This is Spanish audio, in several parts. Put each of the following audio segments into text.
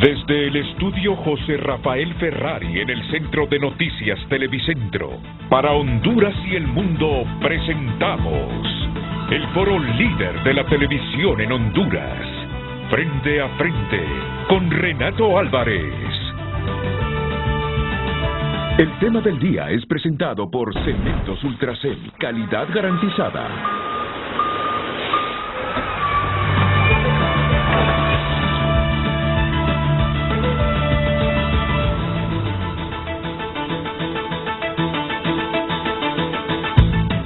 Desde el estudio José Rafael Ferrari en el Centro de Noticias Televicentro, para Honduras y el mundo presentamos el foro líder de la televisión en Honduras, Frente a Frente, con Renato Álvarez. El tema del día es presentado por Cementos Ultracel, calidad garantizada.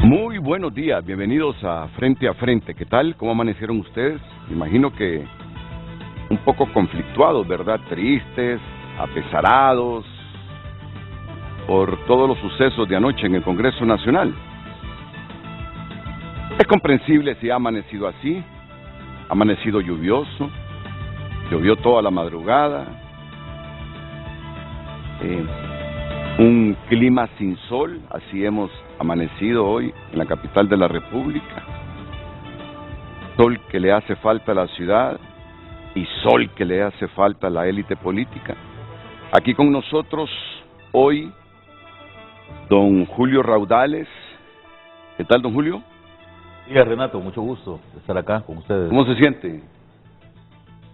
Muy buenos días, bienvenidos a Frente. ¿Qué tal? ¿Cómo amanecieron ustedes? Me imagino que un poco conflictuados, ¿verdad? Tristes, apesarados por todos los sucesos de anoche en el Congreso Nacional. Es comprensible si ha amanecido así, ha amanecido lluvioso, llovió toda la madrugada, un clima sin sol, así hemos amanecido hoy en la capital de la República. Sol que le hace falta a la ciudad y sol que le hace falta a la élite política. Aquí con nosotros hoy don Julio Raudales. ¿Qué tal, don Julio? Sí, Renato, mucho gusto de estar acá con ustedes. ¿Cómo se siente?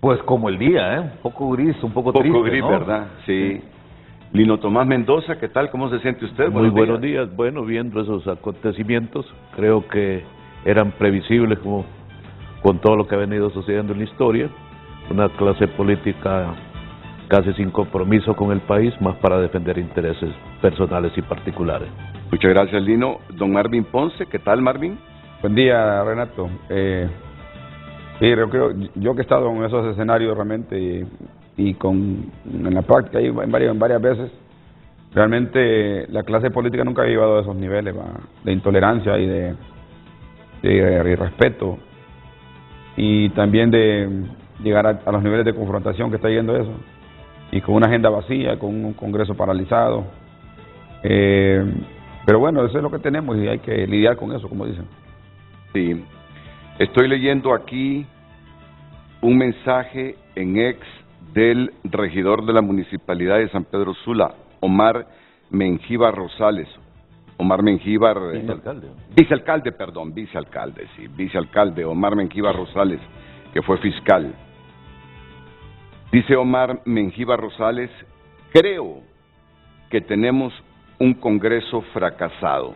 Pues como el día, un poco gris, un poco triste, poco gris, ¿no? ¿verdad? Sí. Lino Tomás Mendoza, ¿qué tal? ¿Cómo se siente usted? Muy buenos días. Bueno, viendo esos acontecimientos, creo que eran previsibles como con todo lo que ha venido sucediendo en la historia. Una clase política casi sin compromiso con el país, más para defender intereses personales y particulares. Muchas gracias, Lino. Don Marvin Ponce, ¿qué tal, Marvin? Buen día, Renato. Sí, yo que he estado en esos escenarios realmente y en la práctica en varias veces, realmente la clase política nunca ha llevado a esos niveles de intolerancia y de irrespeto, y también de llegar a los niveles de confrontación que está yendo eso, y con una agenda vacía, con un Congreso paralizado. Pero bueno, eso es lo que tenemos y hay que lidiar con eso, como dicen. Sí, estoy leyendo aquí un mensaje en ex del regidor de la Municipalidad de San Pedro Sula, Omar Mengíbar Rosales. Omar Mengíbar... Vicealcalde, Omar Mengíbar Rosales, que fue fiscal. Dice Omar Mengíbar Rosales: creo que tenemos un Congreso fracasado.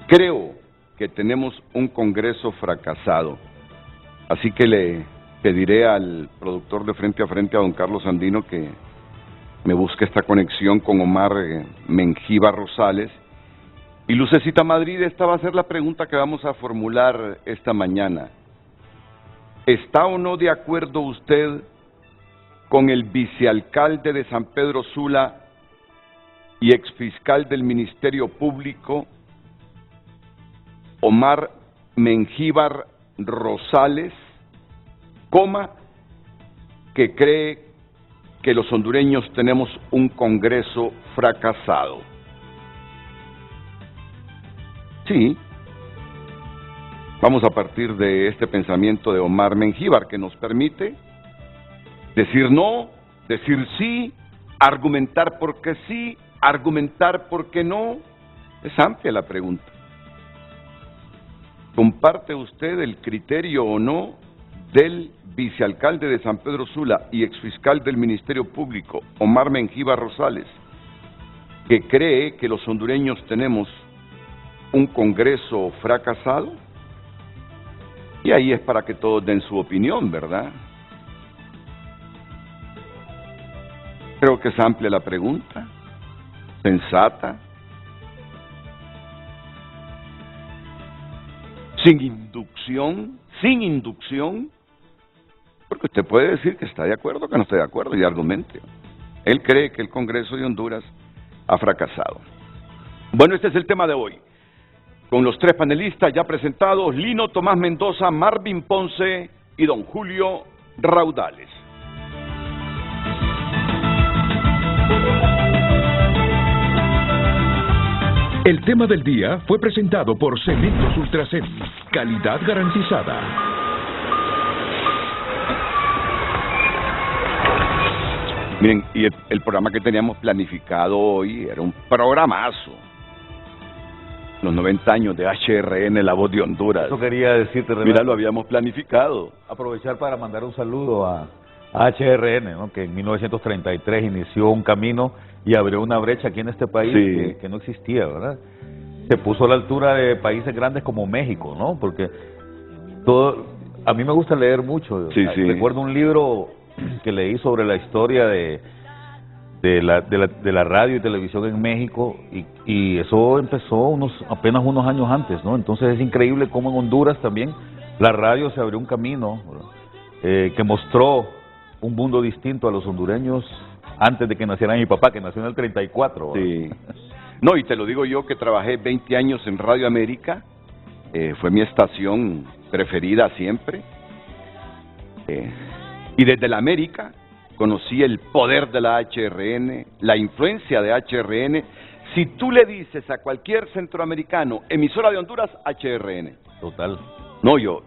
Creo que tenemos un Congreso fracasado. Así que le pediré al productor de Frente a Frente, a don Carlos Andino, que me busque esta conexión con Omar Mengíbar Rosales. Y Lucecita Madrid, esta va a ser la pregunta que vamos a formular esta mañana. ¿Está o no de acuerdo usted con el vicealcalde de San Pedro Sula y exfiscal del Ministerio Público, Omar Mengíbar Rosales, que cree que los hondureños tenemos un Congreso fracasado? Sí. Vamos a partir de este pensamiento de Omar Mengíbar, que nos permite decir no, decir sí, argumentar por qué sí, argumentar por qué no. Es amplia la pregunta. ¿Comparte usted el criterio o no del vicealcalde de San Pedro Sula y exfiscal del Ministerio Público, Omar Mengíbar Rosales, que cree que los hondureños tenemos un Congreso fracasado? Y ahí es para que todos den su opinión, ¿verdad? Creo que es amplia la pregunta, sensata, sin inducción, porque usted puede decir que está de acuerdo o que no está de acuerdo y argumente. Él cree que el Congreso de Honduras ha fracasado. Bueno, este es el tema de hoy, con los tres panelistas ya presentados: Lino Tomás Mendoza, Marvin Ponce y don Julio Raudales. El tema del día fue presentado por Cementos Ultracel, calidad garantizada. Miren, y el programa que teníamos planificado hoy era un programazo. Los 90 años de HRN, La Voz de Honduras. Eso quería decirte, Renato. Mira, lo habíamos planificado. Aprovechar para mandar un saludo a HRN, ¿no? Que en 1933 inició un camino y abrió una brecha aquí en este país que no existía, ¿verdad? Se puso a la altura de países grandes como México, ¿no? Porque a mí me gusta leer mucho. Recuerdo un libro que leí sobre la historia de la radio y televisión en México y eso empezó apenas unos años antes, ¿no? Entonces es increíble cómo en Honduras también la radio se abrió un camino que mostró un mundo distinto a los hondureños antes de que naciera mi papá, que nació en el 34. Sí. No, y te lo digo yo que trabajé 20 años en Radio América, fue mi estación preferida siempre, y desde la América conocí el poder de la HRN, la influencia de HRN. Si tú le dices a cualquier centroamericano, emisora de Honduras, HRN. Total. No, yo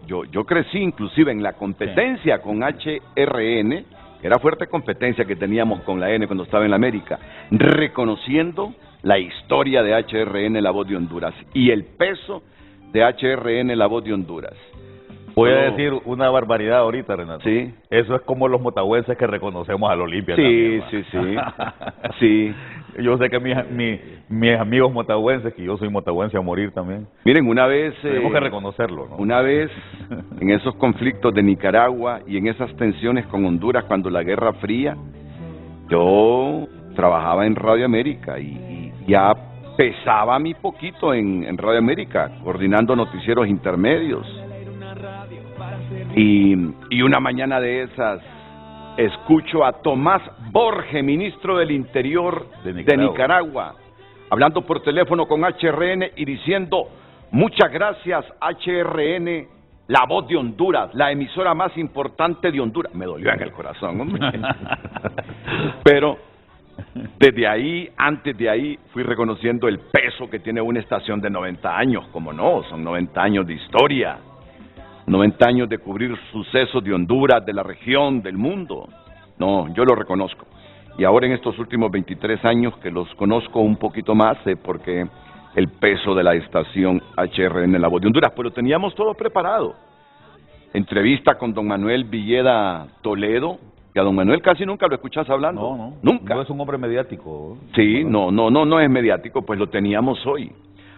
crecí inclusive en la competencia con HRN, que era fuerte competencia que teníamos con la N cuando estaba en la América, reconociendo la historia de HRN, La Voz de Honduras, y el peso de HRN, La Voz de Honduras. Voy a decir una barbaridad ahorita, Renato. Sí. Eso es como los motagüenses que reconocemos al Olimpia. Sí, también, sí. Yo sé que mis amigos motagüenses, que yo soy motagüense a morir también. Miren, una vez... tenemos que reconocerlo, ¿no? Una vez, en esos conflictos de Nicaragua y en esas tensiones con Honduras cuando la Guerra Fría, yo trabajaba en Radio América y ya pesaba mi poquito en Radio América, coordinando noticieros intermedios. Y una mañana de esas escucho a Tomás Borge, ministro del Interior de Nicaragua, hablando por teléfono con HRN y diciendo: muchas gracias HRN, La Voz de Honduras, la emisora más importante de Honduras. Me dolió en el corazón, hombre. Pero desde ahí, antes de ahí, fui reconociendo el peso que tiene una estación de 90 años, como no, son 90 años de historia. 90 años de cubrir sucesos de Honduras, de la región, del mundo. No, yo lo reconozco. Y ahora en estos últimos 23 años que los conozco un poquito más, porque el peso de la estación HRN, La Voz de Honduras, pues lo teníamos todo preparado. Entrevista con don Manuel Villeda Toledo, que a don Manuel casi nunca lo escuchas hablando. No, nunca. No es un hombre mediático. Sí, no es mediático, pues lo teníamos hoy.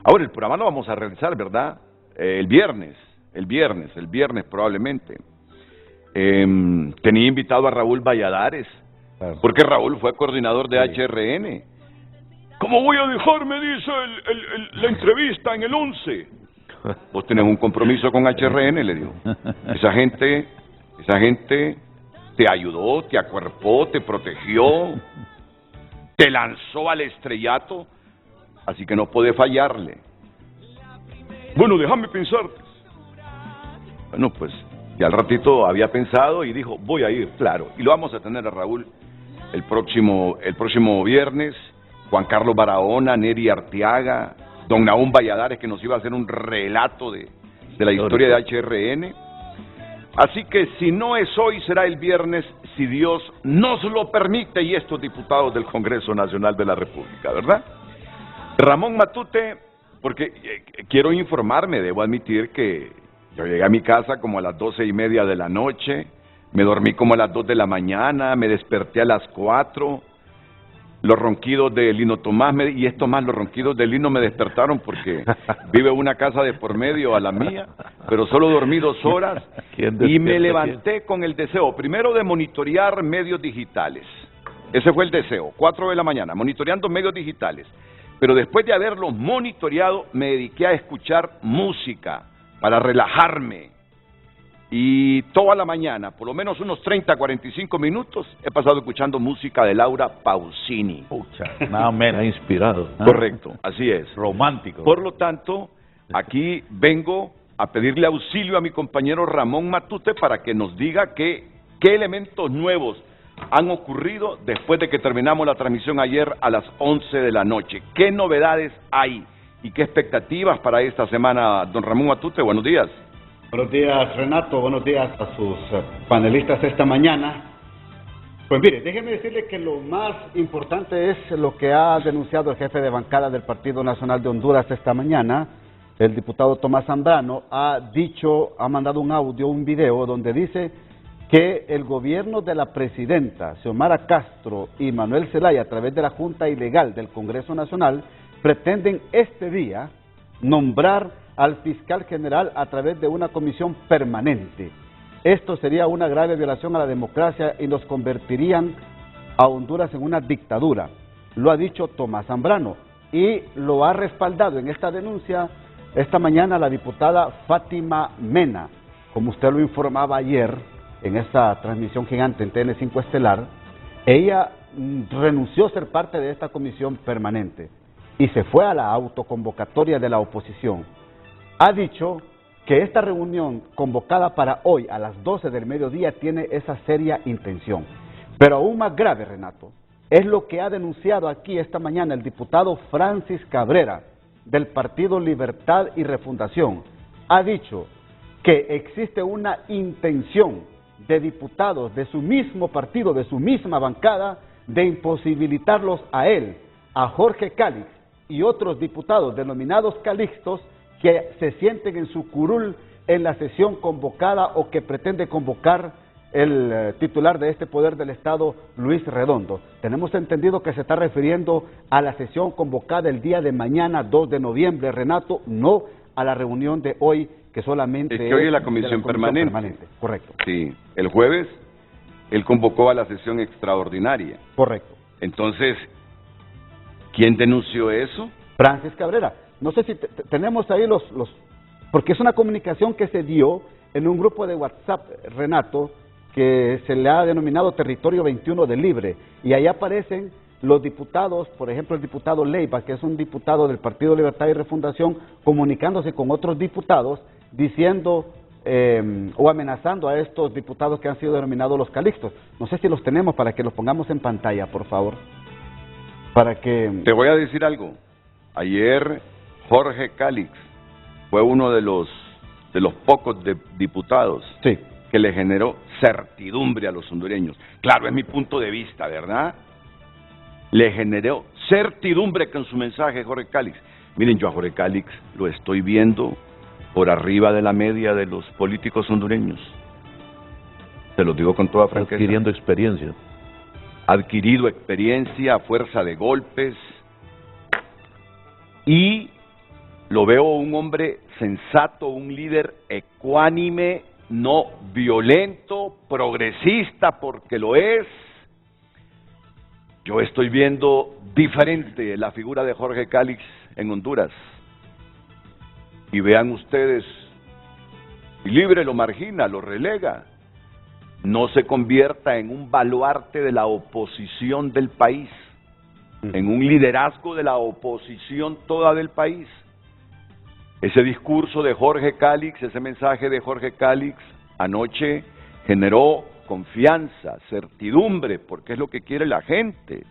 Ahora, el programa lo vamos a realizar, ¿verdad? El viernes probablemente. Tenía invitado a Raúl Valladares, claro, porque Raúl fue coordinador de HRN. ¿Cómo voy a dejar, me dice, la entrevista en el 11? Vos tenés un compromiso con HRN, le digo. Esa gente te ayudó, te acuerpó, te protegió, te lanzó al estrellato, así que no podés fallarle. Bueno, déjame pensar. Bueno, pues, y al ratito había pensado y dijo, voy a ir, claro. Y lo vamos a tener a Raúl el próximo viernes. Juan Carlos Barahona, Neri Arteaga, don Nahum Valladares, que nos iba a hacer un relato de la historia de HRN. Así que si no es hoy, será el viernes, si Dios nos lo permite, y estos diputados del Congreso Nacional de la República, ¿verdad? Ramón Matute, porque quiero informarme, debo admitir que yo llegué a mi casa como a las 12:30 de la noche, me dormí como a las 2 de la mañana, me desperté a las 4, los ronquidos de Lino Tomás, y esto más, los ronquidos de Lino me despertaron porque vive una casa de por medio a la mía, pero solo dormí 2 horas y me levanté con el deseo, primero de monitorear medios digitales, ese fue el deseo, 4 de la mañana, monitoreando medios digitales, pero después de haberlos monitoreado me dediqué a escuchar música para relajarme. Y toda la mañana, por lo menos unos 30, 45 minutos, he pasado escuchando música de Laura Pausini. Pucha, nada menos inspirado. Correcto, así es. Romántico. Por lo tanto, aquí vengo a pedirle auxilio a mi compañero Ramón Matute para que nos diga qué elementos nuevos han ocurrido después de que terminamos la transmisión ayer a las 11 de la noche. ¿Qué novedades hay y qué expectativas para esta semana, don Ramón Matute? Buenos días. Buenos días, Renato. Buenos días a sus panelistas esta mañana. Pues mire, déjeme decirle que lo más importante es lo que ha denunciado el jefe de bancada del Partido Nacional de Honduras esta mañana. El diputado Tomás Zambrano ha mandado un audio, un video, donde dice que el gobierno de la presidenta Xiomara Castro y Manuel Zelaya, a través de la Junta Ilegal del Congreso Nacional, pretenden este día nombrar al fiscal general a través de una comisión permanente. Esto sería una grave violación a la democracia y nos convertirían a Honduras en una dictadura. Lo ha dicho Tomás Zambrano y lo ha respaldado en esta denuncia esta mañana la diputada Fátima Mena. Como usted lo informaba ayer en esta transmisión gigante en TN5 Estelar, ella renunció a ser parte de esta comisión permanente y se fue a la autoconvocatoria de la oposición. Ha dicho que esta reunión convocada para hoy a las 12 del mediodía tiene esa seria intención. Pero aún más grave, Renato, es lo que ha denunciado aquí esta mañana el diputado Francis Cabrera del Partido Libertad y Refundación. Ha dicho que existe una intención de diputados de su mismo partido, de su misma bancada, de imposibilitarlos a él, a Jorge Calix y otros diputados denominados calixtos que se sienten en su curul en la sesión convocada o que pretende convocar el titular de este poder del Estado, Luis Redondo. Tenemos entendido que se está refiriendo a la sesión convocada el día de mañana, 2 de noviembre, Renato, no a la reunión de hoy, que solamente es que hoy es la comisión permanente. Correcto. Sí, el jueves él convocó a la sesión extraordinaria. Correcto. Entonces, ¿quién denunció eso? Francis Cabrera. No sé si tenemos ahí porque es una comunicación que se dio en un grupo de WhatsApp, Renato, que se le ha denominado Territorio 21 de Libre, y ahí aparecen los diputados, por ejemplo el diputado Leiva, que es un diputado del Partido Libertad y Refundación, comunicándose con otros diputados, diciendo o amenazando a estos diputados que han sido denominados los calixtos. No sé si los tenemos para que los pongamos en pantalla, por favor. Para que... Te voy a decir algo. Ayer Jorge Calix fue uno de los pocos diputados sí, que le generó certidumbre a los hondureños. Claro, es mi punto de vista, ¿verdad? Le generó certidumbre con su mensaje Jorge Calix. Miren, yo a Jorge Calix lo estoy viendo por arriba de la media de los políticos hondureños. Se lo digo con toda franqueza. Adquiriendo experiencia. Adquirido experiencia a fuerza de golpes y lo veo un hombre sensato, un líder ecuánime, no violento, progresista, porque lo es. Yo estoy viendo diferente la figura de Jorge Calix en Honduras. Y vean ustedes, y Libre lo margina, lo relega. No se convierta en un baluarte de la oposición del país, en un liderazgo de la oposición toda del país. Ese discurso de Jorge Calix, ese mensaje de Jorge Calix anoche generó confianza, certidumbre, porque es lo que quiere la gente,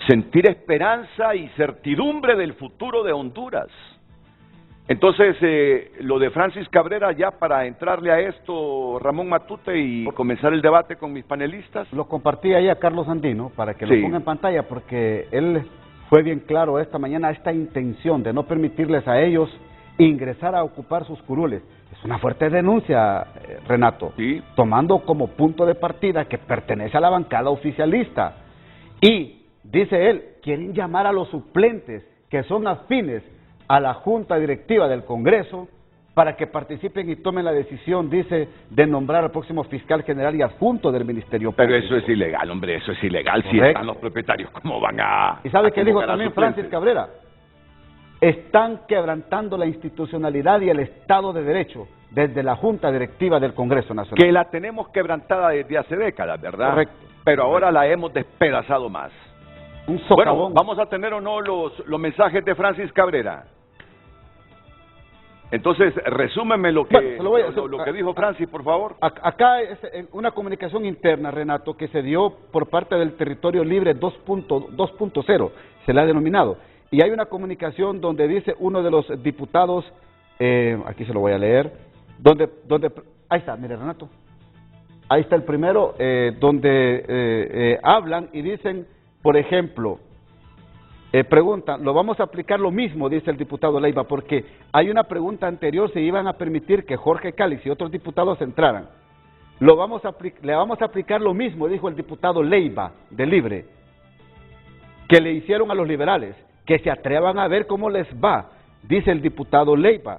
sentir esperanza y certidumbre del futuro de Honduras. Entonces, lo de Francis Cabrera, ya para entrarle a esto, Ramón Matute, y comenzar el debate con mis panelistas. Lo compartí ahí a Carlos Andino para que lo ponga en pantalla, porque él fue bien claro esta mañana, esta intención de no permitirles a ellos ingresar a ocupar sus curules. Es una fuerte denuncia, Renato, sí, tomando como punto de partida que pertenece a la bancada oficialista. Y, dice él, quieren llamar a los suplentes que son afines a la Junta Directiva del Congreso para que participen y tomen la decisión, dice, de nombrar al próximo fiscal general y adjunto del Ministerio Público. Pero eso es ilegal, hombre, eso es ilegal. Correcto. Si están los propietarios, ¿cómo van a...? ¿Y sabe qué dijo también Francis Cabrera? Están quebrantando la institucionalidad y el Estado de Derecho desde la Junta Directiva del Congreso Nacional. Que la tenemos quebrantada desde hace décadas, ¿verdad? Correcto. Pero ahora la hemos despedazado más. Un socavón. Bueno, ¿vamos a tener o no los mensajes de Francis Cabrera? Entonces, resúmeme lo que, lo que dijo Francis, por favor. Acá es una comunicación interna, Renato, que se dio por parte del Territorio Libre 2.0, se le ha denominado. Y hay una comunicación donde dice uno de los diputados, aquí se lo voy a leer, donde ahí está, mire, Renato, Ahí está el primero, donde hablan y dicen, por ejemplo, preguntan, ¿lo vamos a aplicar lo mismo? Dice el diputado Leiva, porque hay una pregunta anterior, si iban a permitir que Jorge Cáliz y otros diputados entraran. Le vamos a aplicar lo mismo, dijo el diputado Leiva, de Libre, que le hicieron a los liberales, que se atrevan a ver cómo les va, dice el diputado Leiva.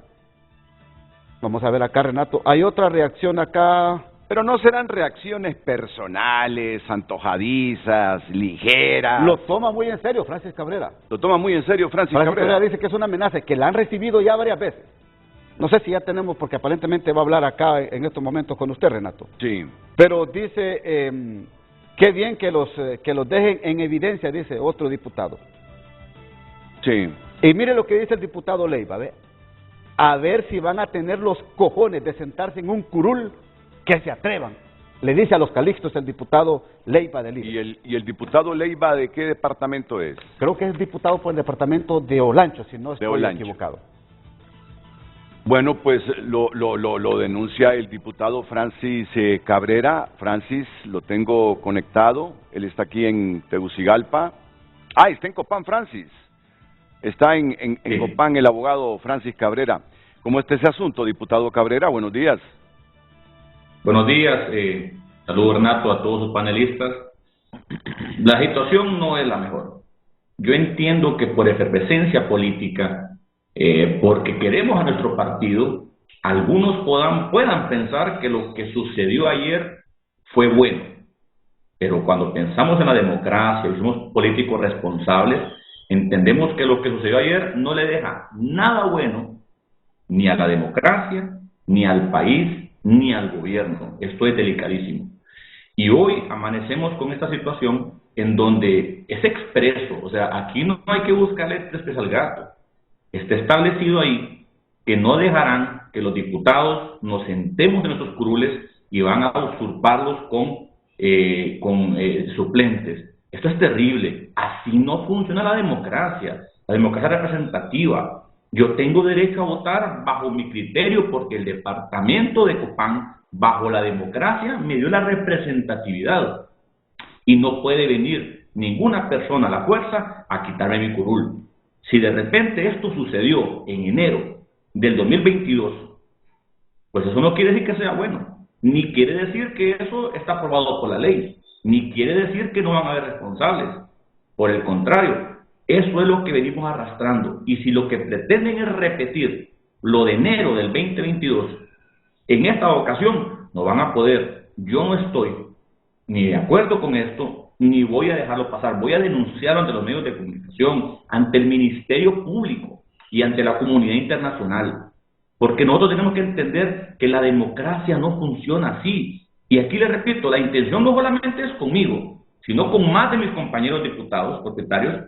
Vamos a ver acá, Renato, hay otra reacción acá. Pero no serán reacciones personales, antojadizas, ligeras. Lo toma muy en serio Francis Cabrera. Lo toma muy en serio Francis Cabrera. Dice que es una amenaza, que la han recibido ya varias veces. No sé si ya tenemos, porque aparentemente va a hablar acá en estos momentos con usted, Renato. Sí. Pero dice, qué bien que los dejen en evidencia, dice otro diputado. Sí. Y mire lo que dice el diputado Leiva, ¿ve? A ver si van a tener los cojones de sentarse en un curul, que se atrevan. Le dice a los Calixtos el diputado Leiva de Libre. ¿Y el diputado Leiva de qué departamento es? Creo que es diputado por el departamento de Olancho, si no estoy equivocado. Bueno, pues lo denuncia el diputado Francis Cabrera. Francis, lo tengo conectado. Él está aquí en Tegucigalpa. Ah, está en Copán, Francis. Está en Copán el abogado Francis Cabrera. ¿Cómo está ese asunto, diputado Cabrera? Buenos días. Buenos días, saludos Renato a todos sus panelistas. La situación no es la mejor. Yo entiendo que por efervescencia política, porque queremos a nuestro partido, algunos puedan pensar que lo que sucedió ayer fue bueno. Pero cuando pensamos en la democracia y somos políticos responsables, entendemos que lo que sucedió ayer no le deja nada bueno ni a la democracia, ni al país, ni al gobierno. Esto es delicadísimo. Y hoy amanecemos con esta situación en donde es expreso, o sea, aquí no hay que buscarle tres pies al gato. Está establecido ahí que no dejarán que los diputados nos sentemos en nuestros curules y van a usurparlos con suplentes. Esto es terrible. Así no funciona la democracia representativa. Yo tengo derecho a votar bajo mi criterio porque el departamento de Copán, bajo la democracia, me dio la representatividad. Y no puede venir ninguna persona a la fuerza a quitarme mi curul. Si de repente esto sucedió en enero del 2022, pues eso no quiere decir que sea bueno, ni quiere decir que eso está aprobado por la ley, ni quiere decir que no van a haber responsables. Por el contrario, eso es lo que venimos arrastrando. Y si lo que pretenden es repetir lo de enero del 2022, en esta ocasión no van a poder. Yo no estoy ni de acuerdo con esto, ni voy a dejarlo pasar. Voy a denunciarlo ante los medios de comunicación, ante el Ministerio Público y ante la comunidad internacional. Porque nosotros tenemos que entender que la democracia no funciona así. Y aquí les repito, la intención no solamente es conmigo, sino con más de mis compañeros diputados, propietarios,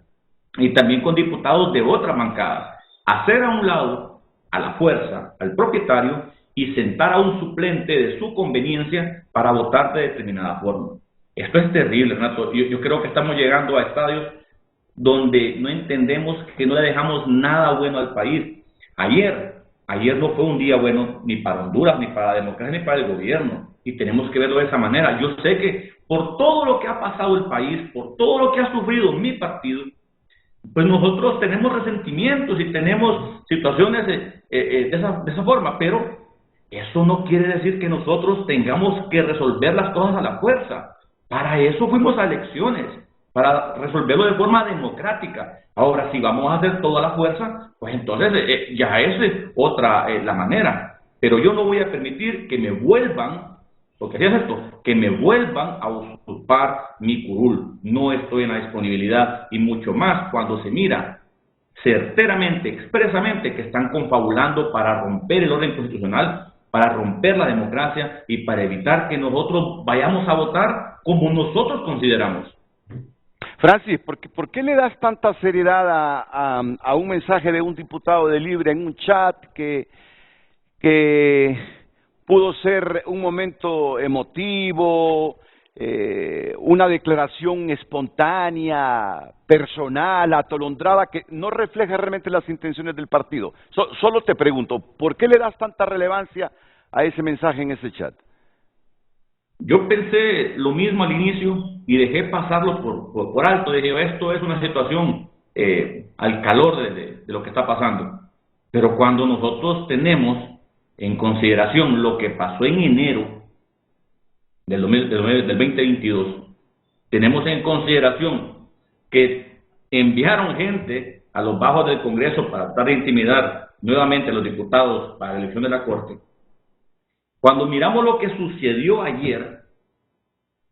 y también con diputados de otras bancadas. Hacer a un lado, a la fuerza, al propietario y sentar a un suplente de su conveniencia para votar de determinada forma. Esto es terrible, Renato. Yo creo que estamos llegando a estadios donde no entendemos que no le dejamos nada bueno al país. Ayer no fue un día bueno ni para Honduras, ni para la democracia, ni para el gobierno. Y tenemos que verlo de esa manera. Yo sé que por todo lo que ha pasado el país, por todo lo que ha sufrido mi partido, pues nosotros tenemos resentimientos y tenemos situaciones de esa forma, pero eso no quiere decir que nosotros tengamos que resolver las cosas a la fuerza. Para eso fuimos a elecciones, para resolverlo de forma democrática. Ahora, si vamos a hacer toda la fuerza, pues entonces ya es otra la manera. Pero yo no voy a permitir que me vuelvan, porque si es esto, que me vuelvan a usurpar mi curul. No estoy en la disponibilidad, y mucho más cuando se mira certeramente, expresamente, que están confabulando para romper el orden constitucional, para romper la democracia y para evitar que nosotros vayamos a votar como nosotros consideramos. Francis, ¿por qué le das tanta seriedad a un mensaje de un diputado de Libre en un chat que pudo ser un momento emotivo, una declaración espontánea, personal, atolondrada, que no refleja realmente las intenciones del partido? Solo te pregunto, ¿por qué le das tanta relevancia a ese mensaje en ese chat? yo pensé lo mismo al inicio y dejé pasarlo por alto. Dije, esto es una situación al calor de lo que está pasando. Pero cuando nosotros tenemos en consideración lo que pasó en enero del 2022, tenemos en consideración que enviaron gente a los bajos del Congreso para tratar de intimidar nuevamente a los diputados para la elección de la Corte. Cuando miramos lo que sucedió ayer,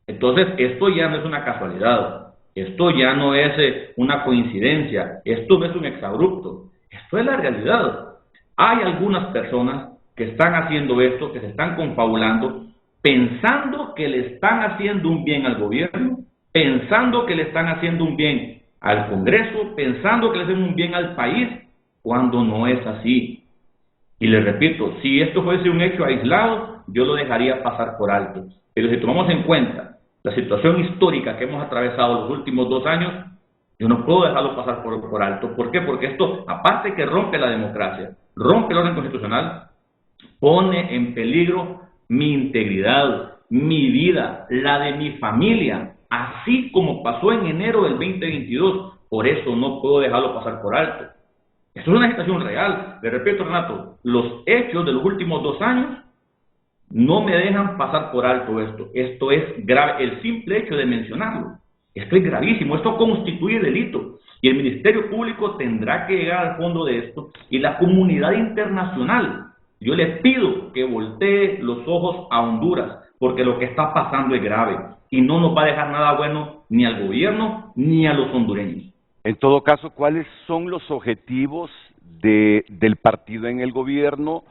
entonces esto ya no es una casualidad, esto ya no es una coincidencia, esto no es un exabrupto, esto es la realidad. Hay algunas personas que están haciendo esto, que se están confabulando, pensando que le están haciendo un bien al gobierno, pensando que le están haciendo un bien al Congreso, pensando que le hacen un bien al país, cuando no es así. Y les repito, si esto fuese un hecho aislado, yo lo dejaría pasar por alto. Pero si tomamos en cuenta la situación histórica que hemos atravesado los últimos 2 años, yo no puedo dejarlo pasar por alto. ¿Por qué? Porque esto, aparte que rompe la democracia, rompe el orden constitucional, pone en peligro mi integridad, mi vida, la de mi familia, así como pasó en enero del 2022. Por eso no puedo dejarlo pasar por alto. Esto es una situación real. Le repito, Renato, los hechos de los últimos 2 años no me dejan pasar por alto esto. Esto es grave. El simple hecho de mencionarlo, esto es gravísimo. Esto constituye delito. Y el Ministerio Público tendrá que llegar al fondo de esto. Y la comunidad internacional, yo le pido que voltee los ojos a Honduras, porque lo que está pasando es grave. Y no nos va a dejar nada bueno ni al gobierno ni a los hondureños. En todo caso, ¿cuáles son los objetivos del partido en el gobierno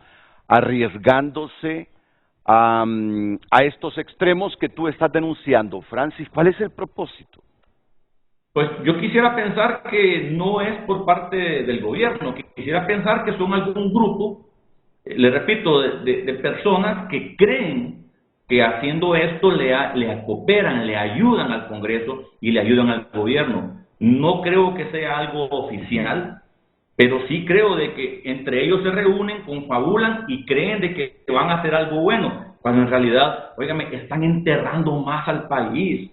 arriesgándose a estos extremos que tú estás denunciando? Francis, ¿cuál es el propósito? Pues yo quisiera pensar que no es por parte del gobierno, quisiera pensar que son algún grupo, le repito, de personas que creen que haciendo esto le cooperan, le ayudan al Congreso y le ayudan al gobierno. No creo que sea algo oficial, pero sí creo de que entre ellos se reúnen, confabulan y creen de que van a hacer algo bueno, cuando en realidad, óigame, están enterrando más al país.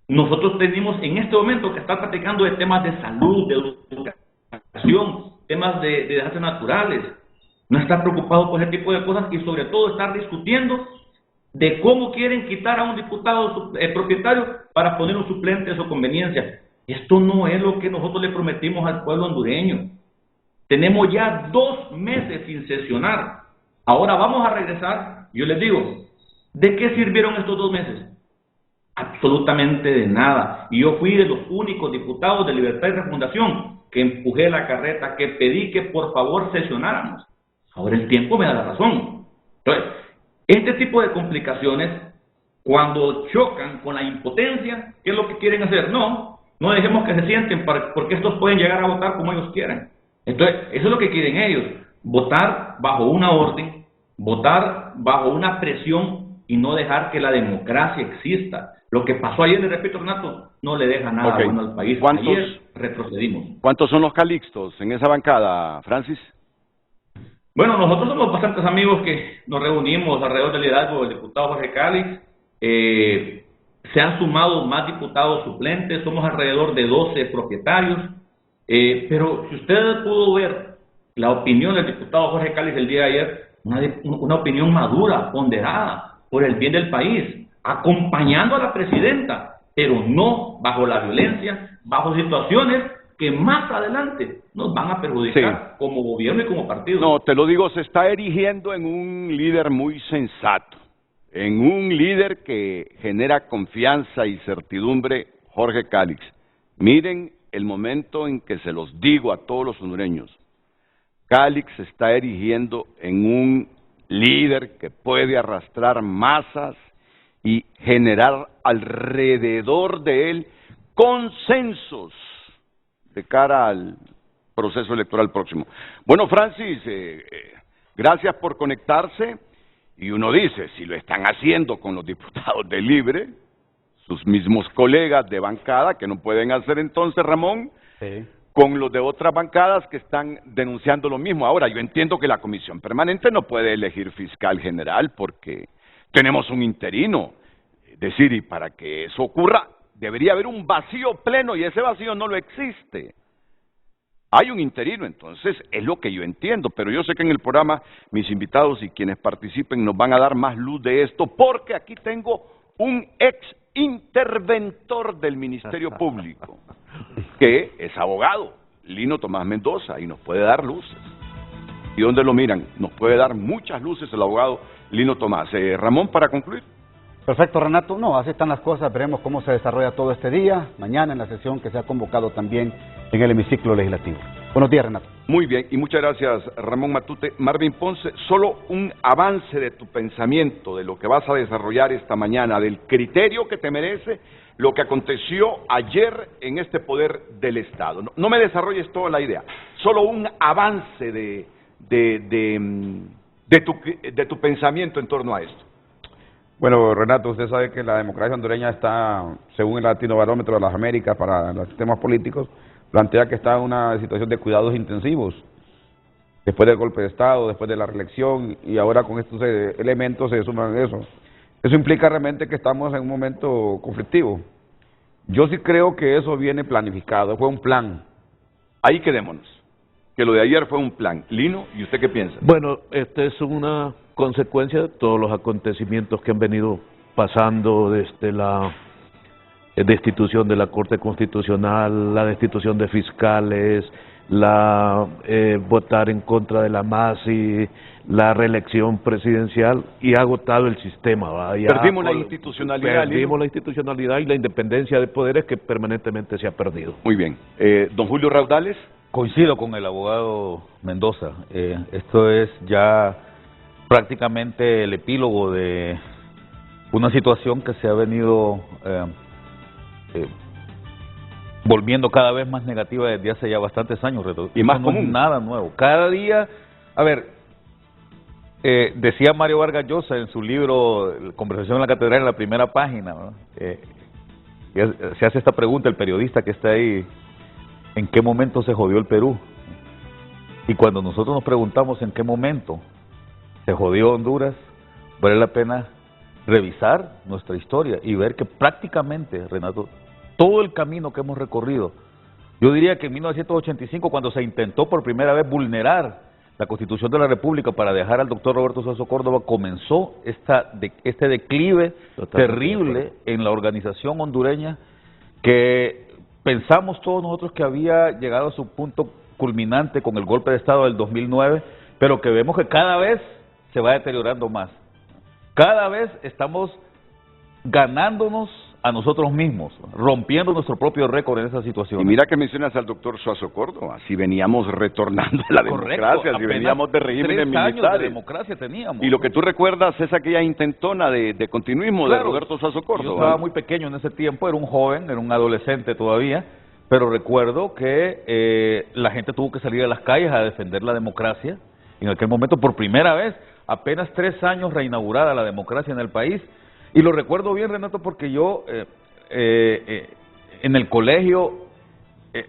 Nosotros tenemos en este momento que estar platicando de temas de salud, de educación, temas de desastres naturales, no estar preocupados por ese tipo de cosas y sobre todo estar discutiendo de cómo quieren quitar a un diputado propietario para poner un suplente a su conveniencia. Esto no es lo que nosotros le prometimos al pueblo hondureño. Tenemos ya 2 meses sin sesionar. Ahora vamos a regresar. Yo les digo, ¿de qué sirvieron estos 2 meses? Absolutamente de nada. Y yo fui de los únicos diputados de Libertad y Refundación que empujé la carreta, que pedí que por favor sesionáramos. Ahora el tiempo me da la razón. Entonces, este tipo de complicaciones, cuando chocan con la impotencia, ¿qué es lo que quieren hacer? No dejemos que se sienten porque estos pueden llegar a votar como ellos quieran. Entonces, eso es lo que quieren ellos, votar bajo una orden, votar bajo una presión y no dejar que la democracia exista. Lo que pasó ayer, le repito, Renato, no le deja nada bueno al país. Ayer retrocedimos. ¿Cuántos son los calixtos en esa bancada, Francis? Bueno, nosotros somos bastantes amigos que nos reunimos alrededor del liderazgo del diputado Jorge Calix. Se han sumado más diputados suplentes, somos alrededor de 12 propietarios. Pero si usted pudo ver la opinión del diputado Jorge Calix el día de ayer, una opinión madura, ponderada, por el bien del país, acompañando a la presidenta, pero no bajo la violencia, bajo situaciones que más adelante nos van a perjudicar como gobierno y como partido. No, te lo digo, se está erigiendo en un líder muy sensato, en un líder que genera confianza y certidumbre, Jorge Calix. Miren el momento en que se los digo a todos los hondureños. Calix se está erigiendo en un líder que puede arrastrar masas y generar alrededor de él consensos de cara al proceso electoral próximo. Bueno, Francis, gracias por conectarse. Y uno dice, si lo están haciendo con los diputados de Libre, sus mismos colegas de bancada, que no pueden hacer entonces, Ramón, con los de otras bancadas que están denunciando lo mismo. Ahora, yo entiendo que la Comisión Permanente no puede elegir fiscal general porque tenemos un interino. Es decir, y para que eso ocurra, debería haber un vacío pleno y ese vacío no lo existe. Hay un interino, entonces es lo que yo entiendo, pero yo sé que en el programa mis invitados y quienes participen nos van a dar más luz de esto, porque aquí tengo un ex interventor del Ministerio Público, que es abogado, Lino Tomás Mendoza, y nos puede dar luces. ¿Y dónde lo miran? Nos puede dar muchas luces el abogado Lino Tomás. Ramón, para concluir. Perfecto, Renato. No, así están las cosas. Veremos cómo se desarrolla todo este día, mañana en la sesión que se ha convocado también en el hemiciclo legislativo. Buenos días, Renato. Muy bien, y muchas gracias, Ramón Matute. Marvin Ponce, solo un avance de tu pensamiento, de lo que vas a desarrollar esta mañana, del criterio que te merece lo que aconteció ayer en este poder del Estado. No me desarrolles toda la idea, solo un avance de tu pensamiento en torno a esto. Bueno, Renato, usted sabe que la democracia hondureña está, según el Latino Barómetro de las Américas para los sistemas políticos, plantea que está en una situación de cuidados intensivos. Después del golpe de Estado, después de la reelección, y ahora con estos elementos se suman eso. Eso implica realmente que estamos en un momento conflictivo. Yo sí creo que eso viene planificado, fue un plan. Ahí quedémonos, que lo de ayer fue un plan. Lino, ¿y usted qué piensa? Bueno, esta es una consecuencia de todos los acontecimientos que han venido pasando desde la destitución de la Corte Constitucional, la destitución de fiscales, votar en contra de la MASI, la reelección presidencial, y ha agotado el sistema. Perdimos la institucionalidad. Perdimos la institucionalidad y la independencia de poderes que permanentemente se ha perdido. Muy bien. Don Julio Raudales. Coincido con el abogado Mendoza. Esto es ya prácticamente el epílogo de una situación que se ha venido volviendo cada vez más negativa desde hace ya bastantes años. Y más común. No es nada nuevo. Cada día, a ver, decía Mario Vargas Llosa en su libro Conversación en la Catedral, en la primera página, ¿no? Se hace esta pregunta el periodista que está ahí: ¿en qué momento se jodió el Perú? Y cuando nosotros nos preguntamos en qué momento se jodió Honduras, vale la pena revisar nuestra historia y ver que prácticamente, Renato, todo el camino que hemos recorrido, yo diría que en 1985, cuando se intentó por primera vez vulnerar la Constitución de la República para dejar al doctor Roberto Suazo Córdoba, comenzó este declive terrible en la organización hondureña, que pensamos todos nosotros que había llegado a su punto culminante con el golpe de Estado del 2009, pero que vemos que cada vez se va deteriorando más. Cada vez estamos ganándonos a nosotros mismos, rompiendo nuestro propio récord en esa situación. Y mira que mencionas al doctor Suazo Córdoba, si veníamos retornando a la democracia, si veníamos de regímenes militares. 3 años de democracia teníamos. Y lo que tú recuerdas es aquella intentona de continuismo, claro, de Roberto Suazo Córdoba. Yo estaba muy pequeño en ese tiempo, era un joven, era un adolescente todavía, pero recuerdo que la gente tuvo que salir a las calles a defender la democracia. En aquel momento, por primera vez, apenas 3 años reinaugurada la democracia en el país. Y lo recuerdo bien, Renato, porque yo en el colegio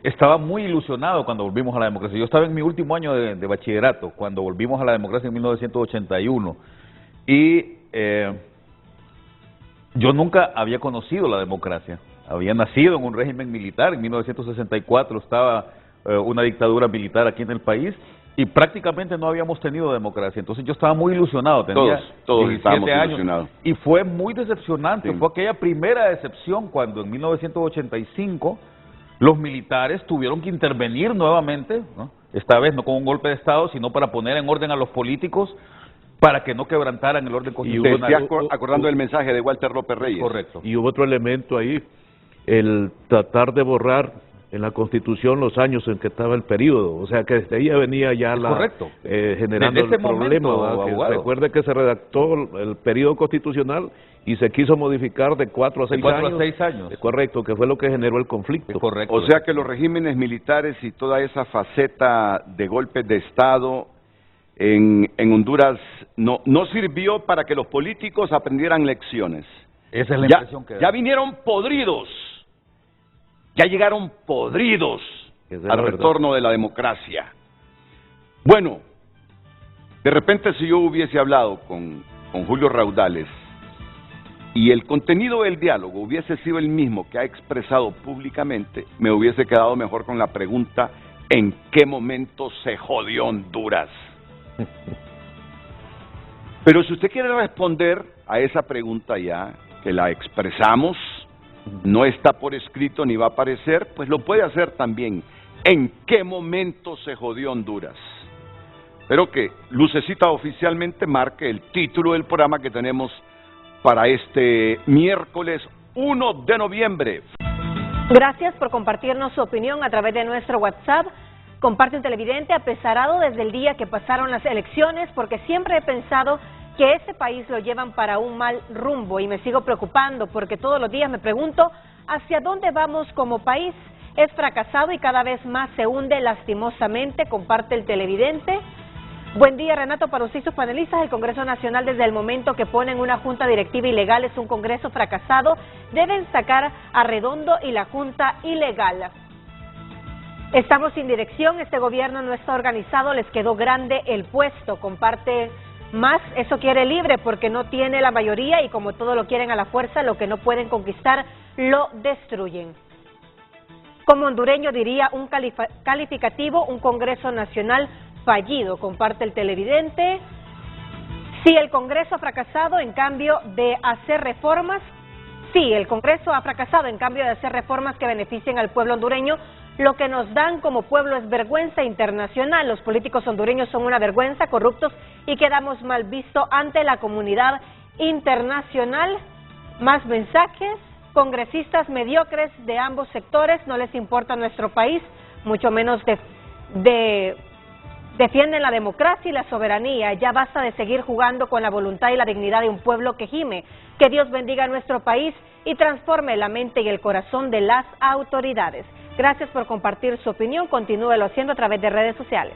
estaba muy ilusionado cuando volvimos a la democracia. Yo estaba en mi último año de bachillerato cuando volvimos a la democracia en 1981. Y yo nunca había conocido la democracia. Había nacido en un régimen militar. En 1964 estaba una dictadura militar aquí en el país. Y prácticamente no habíamos tenido democracia. Entonces yo estaba muy ilusionado, tenía todos estábamos 17 años, ilusionados. Y fue muy decepcionante, Sí. Fue aquella primera decepción cuando en 1985 los militares tuvieron que intervenir nuevamente, ¿no? Esta vez no con un golpe de Estado, sino para poner en orden a los políticos para que no quebrantaran el orden constitucional. Te estás acordando del mensaje de Walter López Reyes. Correcto. Y hubo otro elemento ahí, el tratar de borrar en la Constitución los años en que estaba el periodo, o sea que desde ahí venía ya generando el problema. Recuerde que se redactó el periodo constitucional y se quiso modificar de 4 a 6 años. 6 años. Correcto, que fue lo que generó el conflicto. Correcto. O sea que los regímenes militares y toda esa faceta de golpes de Estado en Honduras no sirvió para que los políticos aprendieran lecciones. Esa es la impresión que da. Ya vinieron podridos. Ya llegaron podridos al retorno de la democracia. Bueno, de repente si yo hubiese hablado con Julio Raudales y el contenido del diálogo hubiese sido el mismo que ha expresado públicamente, me hubiese quedado mejor con la pregunta: ¿en qué momento se jodió Honduras? Pero si usted quiere responder a esa pregunta ya, que la expresamos, no está por escrito ni va a aparecer, pues lo puede hacer también. ¿En qué momento se jodió Honduras? Espero que Lucecita oficialmente marque el título del programa que tenemos para este miércoles 1 de noviembre. Gracias por compartirnos su opinión a través de nuestro WhatsApp. Comparte un televidente apesarado desde el día que pasaron las elecciones, porque siempre he pensado que ese país lo llevan para un mal rumbo y me sigo preocupando porque todos los días me pregunto hacia dónde vamos como país. Es fracasado y cada vez más se hunde lastimosamente. Comparte el televidente. Buen día, Renato, para usted y sus panelistas. El Congreso Nacional, desde el momento que ponen una junta directiva ilegal, es un Congreso fracasado. Deben sacar a Redondo y la junta ilegal. Estamos sin dirección, este gobierno no está organizado, les quedó grande el puesto. Comparte más, eso quiere Libre porque no tiene la mayoría y como todo lo quieren a la fuerza, lo que no pueden conquistar lo destruyen. Como hondureño diría un calificativo, un Congreso Nacional fallido. Comparte el televidente. Sí, el Congreso ha fracasado en cambio de hacer reformas. Sí, el Congreso ha fracasado en cambio de hacer reformas que beneficien al pueblo hondureño. Lo que nos dan como pueblo es vergüenza internacional. Los políticos hondureños son una vergüenza, corruptos y quedamos mal visto ante la comunidad internacional. Más mensajes. Congresistas mediocres de ambos sectores, no les importa nuestro país, mucho menos defienden la democracia y la soberanía. Ya basta de seguir jugando con la voluntad y la dignidad de un pueblo que gime. Que Dios bendiga a nuestro país y transforme la mente y el corazón de las autoridades. Gracias por compartir su opinión. Continúelo haciendo a través de redes sociales.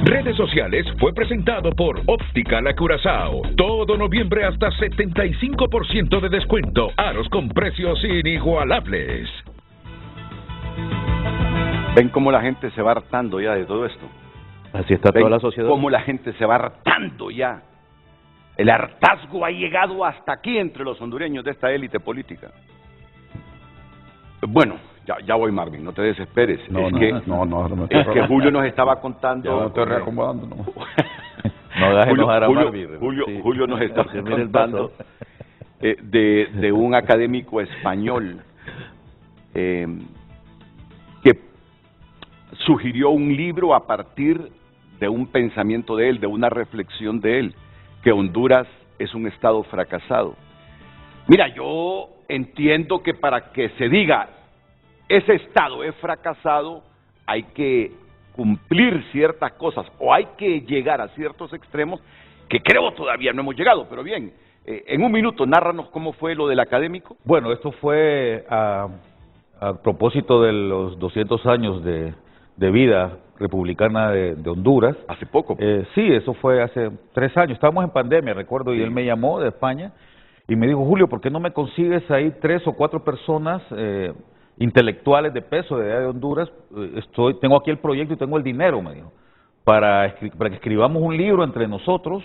Redes sociales fue presentado por Óptica La Curazao. Todo noviembre hasta 75% de descuento. Aros con precios inigualables. ¿Ven cómo la gente se va hartando ya de todo esto? Así está toda la sociedad. Cómo la gente se va hartando ya. El hartazgo ha llegado hasta aquí entre los hondureños de esta élite política. Bueno, ya voy, Marvin, no te desesperes. No, es que Julio nos estaba contando. Ya no estoy reacomodando, no. No hagas enojar a Marvin. Julio nos estaba contando de un académico español que sugirió un libro a partir de un pensamiento de él, de una reflexión de él, que Honduras es un estado fracasado. Mira, yo entiendo que para que se diga ese estado es fracasado, hay que cumplir ciertas cosas o hay que llegar a ciertos extremos que creo todavía no hemos llegado, pero bien, en un minuto, nárranos cómo fue lo del académico. Bueno, esto fue a propósito de los 200 años de vida republicana de Honduras. Hace poco. Sí, eso fue hace 3 años. Estábamos en pandemia, recuerdo, y él me llamó de España y me dijo: Julio, ¿por qué no me consigues ahí 3 o 4 personas intelectuales de peso de allá de Honduras? Tengo aquí el proyecto y tengo el dinero, me dijo, para que escribamos un libro entre nosotros.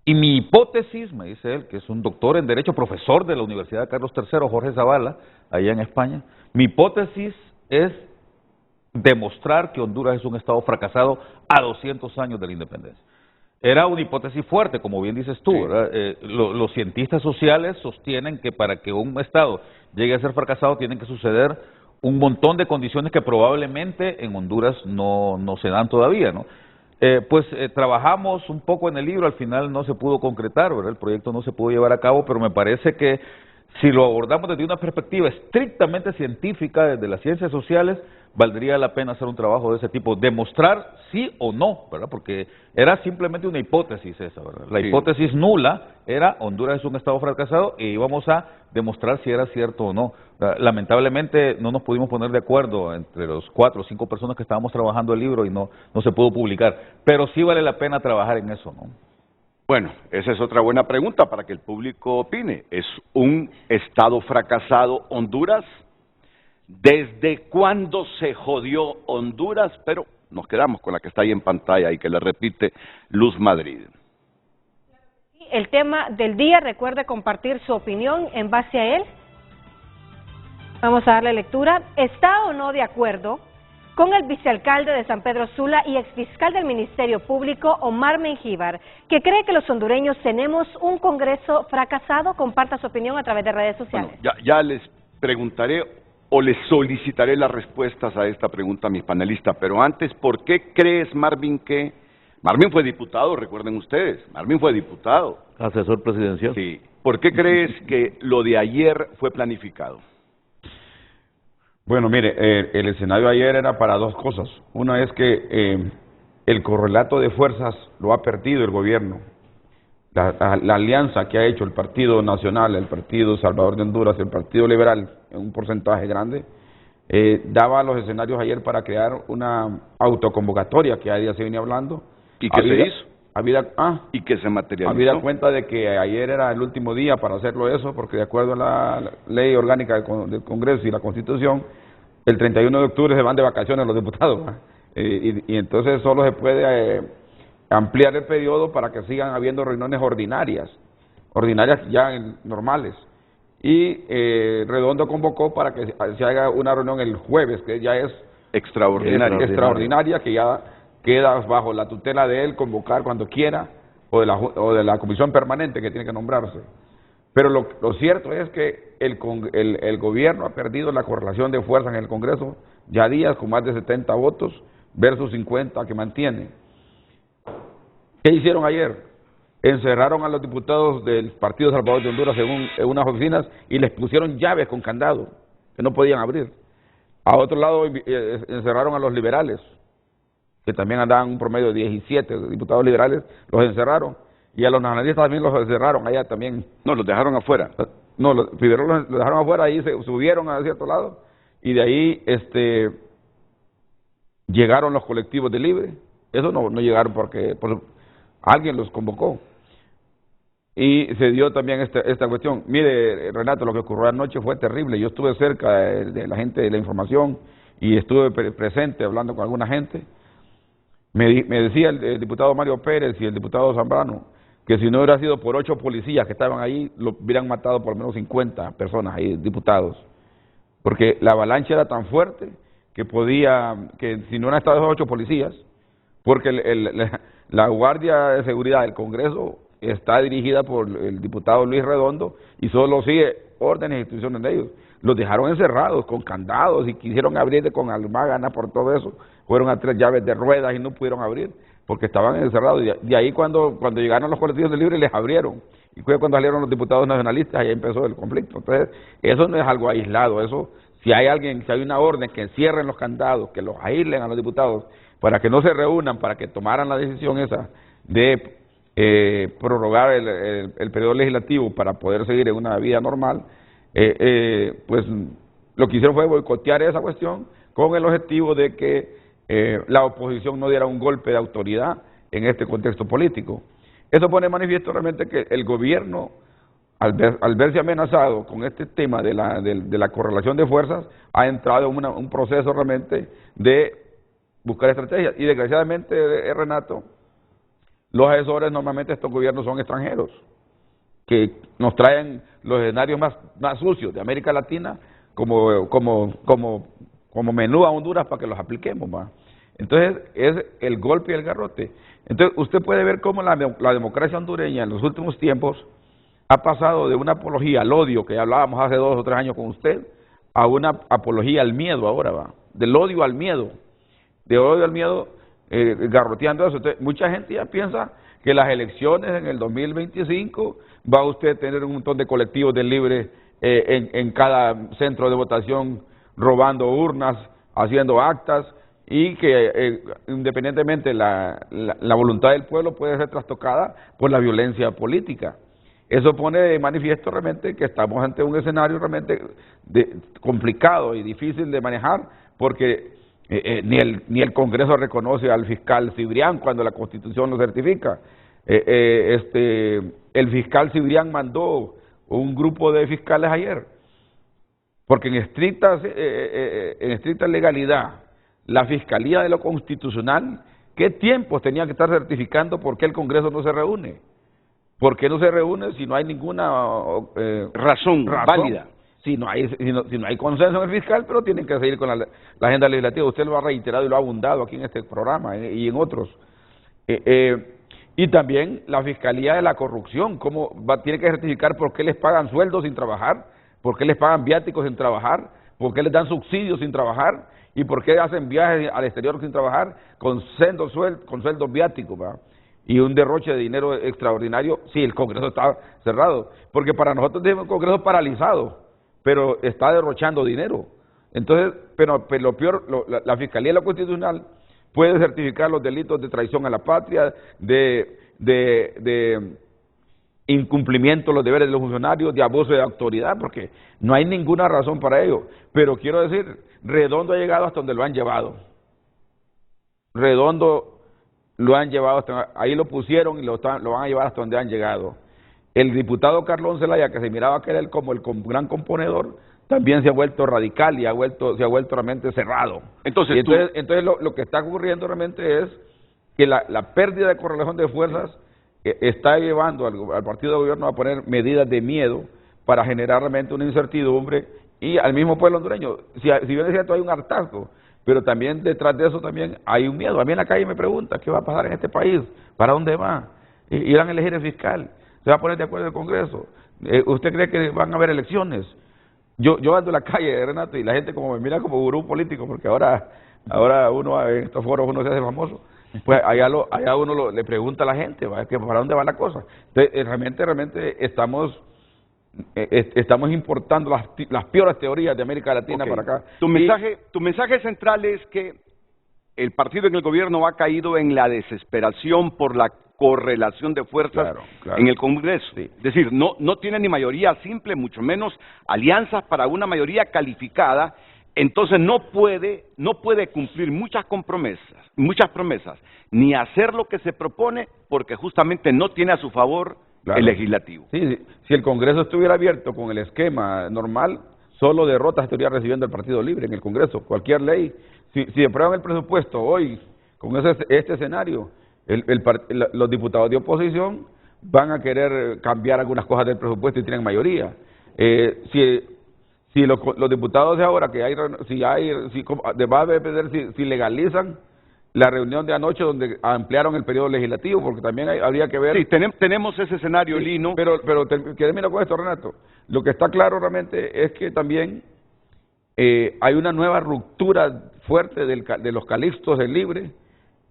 Y mi hipótesis, me dice él, que es un doctor en Derecho, profesor de la Universidad de Carlos III, Jorge Zavala, allá en España, mi hipótesis es demostrar que Honduras es un estado fracasado a 200 años de la independencia. Era una hipótesis fuerte, como bien dices tú, ¿verdad? Los cientistas sociales sostienen que para que un estado llegue a ser fracasado tienen que suceder un montón de condiciones que probablemente en Honduras no se dan todavía, ¿no? Trabajamos un poco en el libro, al final no se pudo concretar, ¿verdad? El proyecto no se pudo llevar a cabo, pero me parece que si lo abordamos desde una perspectiva estrictamente científica, desde las ciencias sociales, valdría la pena hacer un trabajo de ese tipo, demostrar sí o no, ¿verdad? Porque era simplemente una hipótesis esa, ¿verdad? La hipótesis nula era Honduras es un estado fracasado y íbamos a demostrar si era cierto o no. Lamentablemente no nos pudimos poner de acuerdo entre los 4 o 5 personas que estábamos trabajando el libro y no se pudo publicar, pero sí vale la pena trabajar en eso, ¿no? Bueno, esa es otra buena pregunta para que el público opine. ¿Es un estado fracasado Honduras? ¿Desde cuándo se jodió Honduras? Pero nos quedamos con la que está ahí en pantalla y que le repite Luz Madrid. el tema del día. Recuerde compartir su opinión en base a él. Vamos a darle lectura. ¿Está o no de acuerdo con el vicealcalde de San Pedro Sula y exfiscal del Ministerio Público, Omar Mengíbar, que cree que los hondureños tenemos un Congreso fracasado? Comparta su opinión a través de redes sociales. Bueno, ya les preguntaré o les solicitaré las respuestas a esta pregunta a mis panelistas, pero antes, ¿por qué crees, Marvin, que... Marvin fue diputado, recuerden ustedes, Marvin fue diputado. Asesor presidencial. Sí. ¿Por qué crees que lo de ayer fue planificado? Bueno, mire, el escenario ayer era para dos cosas. Una es que el correlato de fuerzas lo ha perdido el gobierno. La alianza que ha hecho el Partido Nacional, el Partido Salvador de Honduras, el Partido Liberal, en un porcentaje grande, daba los escenarios ayer para crear una autoconvocatoria que a día se venía hablando. ¿Y qué se hizo? ¿Y que se materializó? Habida cuenta de que ayer era el último día para hacerlo eso, porque de acuerdo a la ley orgánica del Congreso y la Constitución, el 31 de octubre se van de vacaciones los diputados. Y entonces solo se puede ampliar el periodo para que sigan habiendo reuniones ordinarias ya normales. Y Redondo convocó para que se haga una reunión el jueves, que ya es extraordinaria, que ya queda bajo la tutela de él convocar cuando quiera, o de la comisión permanente que tiene que nombrarse. Pero lo cierto es que el gobierno ha perdido la correlación de fuerza en el Congreso, ya días con más de 70 votos versus 50 que mantiene. ¿Qué hicieron ayer? Encerraron a los diputados del Partido Salvador de Honduras en unas oficinas y les pusieron llaves con candado, que no podían abrir. A otro lado encerraron a los liberales, que también andaban un promedio de 17 diputados liberales, los encerraron. Y a los nacionalistas también los encerraron allá también. No, los dejaron afuera. No, primero los dejaron afuera, ahí se subieron a cierto lado, y de ahí llegaron los colectivos de Libre. Eso no llegaron porque alguien los convocó. Y se dio también esta cuestión. Mire, Renato, lo que ocurrió anoche fue terrible. Yo estuve cerca de la gente de la información y estuve presente hablando con alguna gente. Me decía el diputado Mario Pérez y el diputado Zambrano que si no hubiera sido por 8 policías que estaban ahí, lo hubieran matado por lo menos 50 personas ahí, diputados. Porque la avalancha era tan fuerte que si no hubieran estado esos 8 policías, porque la Guardia de Seguridad del Congreso está dirigida por el diputado Luis Redondo y solo sigue órdenes e instrucciones de ellos. Los dejaron encerrados con candados y quisieron abrir con almágana por todo eso. Fueron a 3 llaves de ruedas y no pudieron abrir porque estaban encerrados. De ahí cuando llegaron los colectivos de Libre les abrieron. Y fue cuando salieron los diputados nacionalistas, ahí empezó el conflicto. Entonces, eso no es algo aislado. Eso, si hay una orden que cierren los candados, que los aíslen a los diputados para que no se reúnan, para que tomaran la decisión esa de prorrogar el periodo legislativo para poder seguir en una vida normal, pues lo que hicieron fue boicotear esa cuestión con el objetivo de que la oposición no diera un golpe de autoridad en este contexto político. Eso pone manifiesto realmente que el gobierno, al verse amenazado con este tema de la correlación de fuerzas, ha entrado en un proceso realmente de buscar estrategias. Y desgraciadamente, Renato, los asesores normalmente de estos gobiernos son extranjeros, que nos traen los escenarios más sucios de América Latina como menú a Honduras para que los apliquemos más. Entonces, es el golpe y el garrote. Entonces, usted puede ver cómo la democracia hondureña en los últimos tiempos ha pasado de una apología al odio, que hablábamos hace 2 o 3 años con usted, a una apología al miedo ahora, va. Del odio al miedo. De odio al miedo, garroteando eso. Entonces, mucha gente ya piensa que las elecciones en el 2025 va usted a tener un montón de colectivos de Libre en cada centro de votación, robando urnas, haciendo actas, y que independientemente la voluntad del pueblo puede ser trastocada por la violencia política. Eso pone de manifiesto realmente que estamos ante un escenario realmente complicado y difícil de manejar, porque ni el Congreso reconoce al fiscal Cibrián cuando la Constitución lo certifica. El fiscal Cibrián mandó un grupo de fiscales ayer, porque en estricta legalidad, la Fiscalía de lo Constitucional, ¿qué tiempos tenía que estar certificando por qué el Congreso no se reúne? ¿Por qué no se reúne si no hay ninguna razón válida? Si no hay consenso en el fiscal, pero tienen que seguir con la agenda legislativa. Usted lo ha reiterado y lo ha abundado aquí en este programa y en otros. Y también la Fiscalía de la Corrupción, tiene que certificar por qué les pagan sueldos sin trabajar, por qué les pagan viáticos sin trabajar, por qué les dan subsidios sin trabajar y por qué hacen viajes al exterior sin trabajar con sueldos viáticos, ¿va? Y un derroche de dinero extraordinario. Sí, el Congreso está cerrado, porque para nosotros es un Congreso paralizado, pero está derrochando dinero. Entonces, pero lo peor, la Fiscalía de la Constitucional puede certificar los delitos de traición a la patria, de incumplimiento de los deberes de los funcionarios, de abuso de autoridad, porque no hay ninguna razón para ello. Pero quiero decir, Redondo ha llegado hasta donde lo han llevado. Redondo lo han llevado hasta ahí, lo pusieron y lo van a llevar hasta donde han llegado. El diputado Carlón Zelaya, que se miraba que era como el gran componedor, también se ha vuelto radical y se ha vuelto realmente cerrado. Entonces lo que está ocurriendo realmente es que la pérdida de correlación de fuerzas está llevando al partido de gobierno a poner medidas de miedo para generar realmente una incertidumbre y al mismo pueblo hondureño. Si bien es cierto, hay un hartazgo, pero también detrás de eso también hay un miedo. A mí en la calle me pregunta, ¿qué va a pasar en este país? ¿Para dónde va? ¿Irán a elegir el fiscal? ¿Se va a poner de acuerdo el Congreso? ¿Usted cree que van a haber elecciones? Yo ando en la calle, Renato, y la gente como me mira como gurú político, porque ahora uno en estos foros uno se hace famoso. Pues allá uno le pregunta a la gente, ¿va? Que ¿para dónde va la cosa? Entonces, realmente estamos importando las peores teorías de América Latina para acá. Tu mensaje central es que el partido en el gobierno ha caído en la desesperación por la correlación de fuerzas en el Congreso. Sí. Es decir, no tiene ni mayoría simple, mucho menos alianzas para una mayoría calificada. Entonces no puede cumplir muchas promesas, ni hacer lo que se propone, porque justamente no tiene a su favor el legislativo. Sí, si el Congreso estuviera abierto con el esquema normal, solo derrotas estaría recibiendo el Partido Libre en el Congreso. Cualquier ley, si aprueban el presupuesto hoy con este escenario, los diputados de oposición van a querer cambiar algunas cosas del presupuesto y tienen mayoría. Si los diputados de ahora, va a depender si legalizan la reunión de anoche donde ampliaron el periodo legislativo, porque también habría que ver... Sí, tenemos ese escenario, Lino. Pero termino con esto, Renato. Lo que está claro realmente es que también hay una nueva ruptura fuerte de los calixtos del Libre,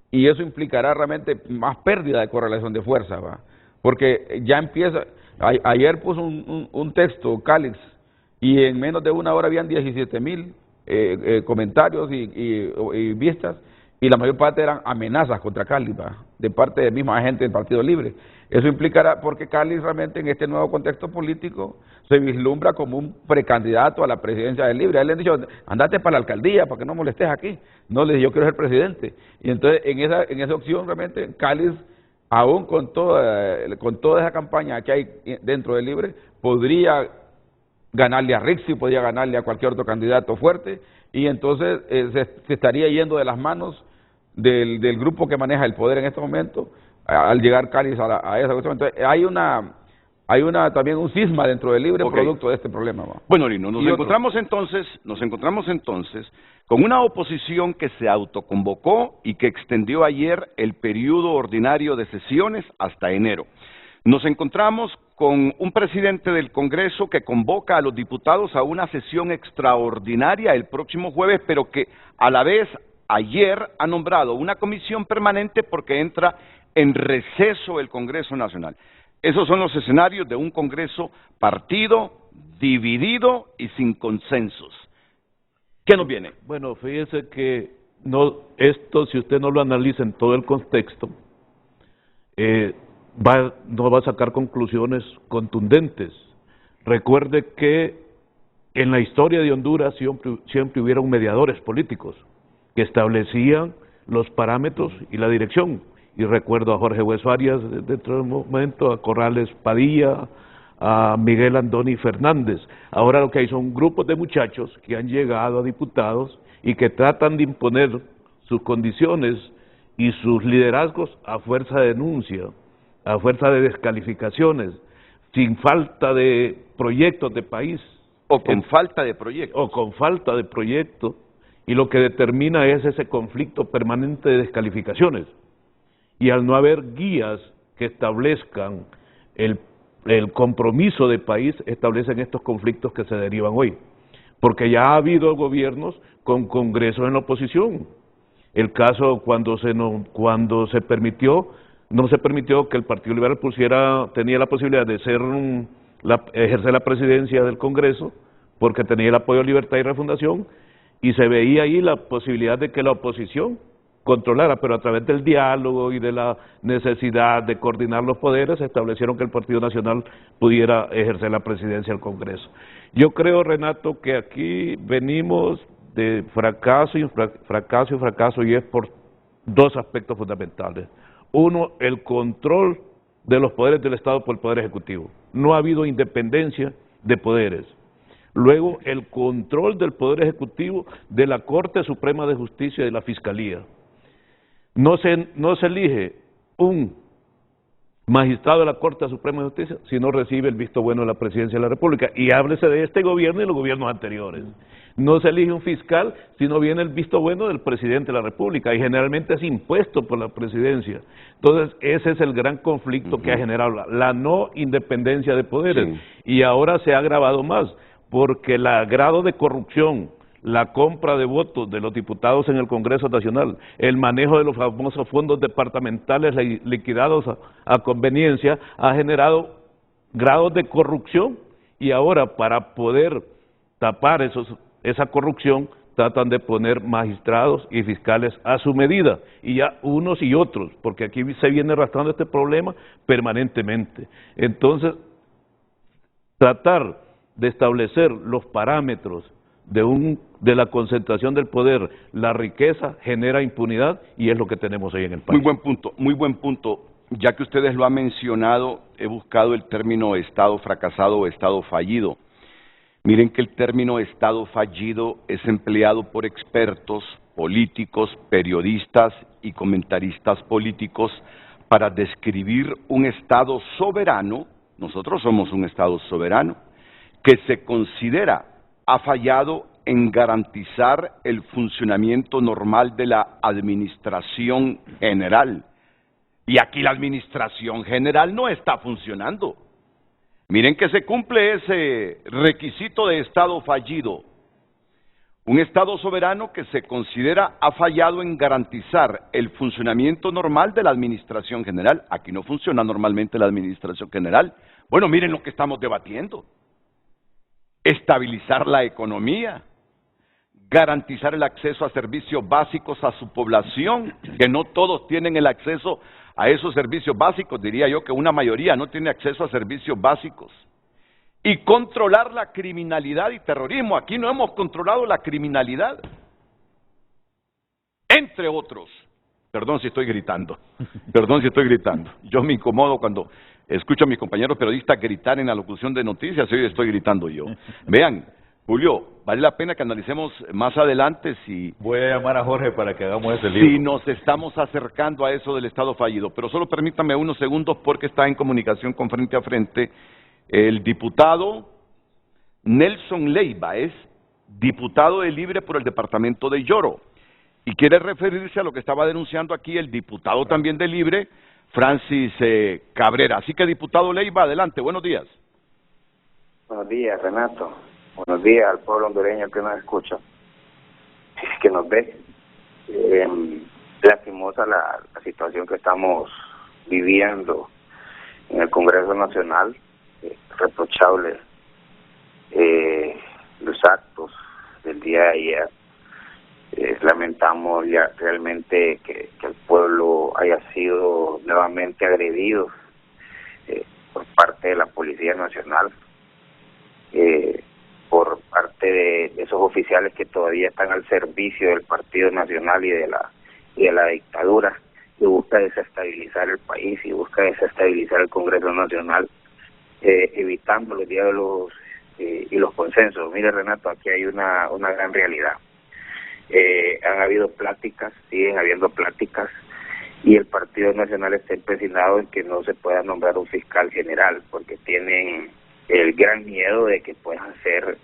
y eso implicará realmente más pérdida de correlación de fuerza, ¿va? Porque ya empieza... Ayer puso un texto, Calix, y en menos de una hora habían 17,000 comentarios y vistas, y la mayor parte eran amenazas contra Calix, de parte del mismo agente del Partido Libre. Eso implicará, porque Calix realmente en este nuevo contexto político se vislumbra como un precandidato a la presidencia del Libre. A él le han dicho, andate para la alcaldía para que no molestes aquí. No, le dije, yo quiero ser presidente. Y entonces en esa opción realmente Calix, aún con toda esa campaña que hay dentro del Libre, podría ganarle a Rixi, podría ganarle a cualquier otro candidato fuerte, y entonces se estaría yendo de las manos del grupo que maneja el poder en este momento al llegar Calix a esa cuestión. Entonces hay también un cisma dentro del Libre producto de este problema, ¿no? Bueno, Lino, nos encontramos entonces con una oposición que se autoconvocó y que extendió ayer el periodo ordinario de sesiones hasta enero. Nos encontramos con un presidente del Congreso que convoca a los diputados a una sesión extraordinaria el próximo jueves, pero que a la vez ayer ha nombrado una comisión permanente porque entra en receso el Congreso Nacional. Esos son los escenarios de un Congreso partido, dividido y sin consensos. ¿Qué nos viene? Bueno, fíjese que esto, si usted no lo analiza en todo el contexto, no va a sacar conclusiones contundentes. Recuerde que en la historia de Honduras siempre hubieron mediadores políticos que establecían los parámetros y la dirección. Y recuerdo a Jorge Hueso Arias dentro del momento, a Corrales Padilla, a Miguel Andoni Fernández. Ahora lo que hay son grupos de muchachos que han llegado a diputados y que tratan de imponer sus condiciones y sus liderazgos a fuerza de denuncia, a fuerza de descalificaciones, sin falta de proyectos de país. O con falta de proyectos. O con falta de proyectos, y lo que determina es ese conflicto permanente de descalificaciones. Y al no haber guías que establezcan el compromiso de país, establecen estos conflictos que se derivan hoy. Porque ya ha habido gobiernos con congresos en la oposición. El caso cuando se permitió, no se permitió que el Partido Liberal tenía la posibilidad de ejercer la presidencia del Congreso, porque tenía el apoyo de Libertad y Refundación, y se veía ahí la posibilidad de que la oposición controlara, pero a través del diálogo y de la necesidad de coordinar los poderes, establecieron que el Partido Nacional pudiera ejercer la presidencia del Congreso. Yo creo, Renato, que aquí venimos de fracaso y fracaso, y es por dos aspectos fundamentales. Uno, el control de los poderes del Estado por el Poder Ejecutivo. No ha habido independencia de poderes. Luego, el control del Poder Ejecutivo de la Corte Suprema de Justicia y de la Fiscalía. No se elige un magistrado de la Corte Suprema de Justicia si no recibe el visto bueno de la Presidencia de la República. Y háblese de este gobierno y los gobiernos anteriores. No se elige un fiscal si no viene el visto bueno del Presidente de la República, y generalmente es impuesto por la Presidencia. Entonces, ese es el gran conflicto que ha generado la no independencia de poderes. Sí. Y ahora se ha agravado más, porque el grado de corrupción, la compra de votos de los diputados en el Congreso Nacional, el manejo de los famosos fondos departamentales liquidados a conveniencia, ha generado grados de corrupción, y ahora para poder tapar esa corrupción tratan de poner magistrados y fiscales a su medida, y ya unos y otros, porque aquí se viene arrastrando este problema permanentemente. Entonces, tratar de establecer los parámetros de la concentración del poder, la riqueza genera impunidad, y es lo que tenemos hoy en el país. Muy buen punto. Ya que ustedes lo han mencionado, he buscado el término Estado fracasado o Estado fallido. Miren que el término Estado fallido es empleado por expertos, políticos, periodistas y comentaristas políticos para describir un Estado soberano. Nosotros somos un Estado soberano que se considera ha fallado en garantizar el funcionamiento normal de la administración general. Y aquí la administración general no está funcionando. Miren que se cumple ese requisito de Estado fallido. Un Estado soberano que se considera ha fallado en garantizar el funcionamiento normal de la administración general. Aquí no funciona normalmente la administración general. Bueno, miren lo que estamos debatiendo. Estabilizar la economía, garantizar el acceso a servicios básicos a su población, que no todos tienen el acceso a esos servicios básicos, diría yo que una mayoría no tiene acceso a servicios básicos, y controlar la criminalidad y terrorismo. Aquí no hemos controlado la criminalidad, entre otros. Perdón si estoy gritando, yo me incomodo cuando escucho a mis compañeros periodistas gritar en la locución de noticias, hoy estoy gritando yo. Vean, Julio, vale la pena que analicemos más adelante si... Voy a llamar a Jorge para que hagamos ese libro. Si nos estamos acercando a eso del Estado fallido, pero solo permítanme unos segundos porque está en comunicación con Frente a Frente el diputado Nelson Leiva, es diputado de Libre por el departamento de Lloro, y quiere referirse a lo que estaba denunciando aquí el diputado también de Libre, Francis Cabrera. Así que, diputado Leiva, adelante, buenos días. Buenos días, Renato. Buenos días al pueblo hondureño que nos escucha, que nos ve. Lastimosa la situación que estamos viviendo en el Congreso Nacional, reprochable los actos del día de ayer. Lamentamos ya realmente que el pueblo haya sido nuevamente agredido por parte de la Policía Nacional, por parte de esos oficiales que todavía están al servicio del Partido Nacional y de la dictadura, y busca desestabilizar el país y busca desestabilizar el Congreso Nacional, evitando los diálogos y los consensos. Mire, Renato, aquí hay una gran realidad. Han habido pláticas, siguen habiendo pláticas, y el Partido Nacional está empecinado en que no se pueda nombrar un fiscal general, porque tienen el gran miedo de que puedan ser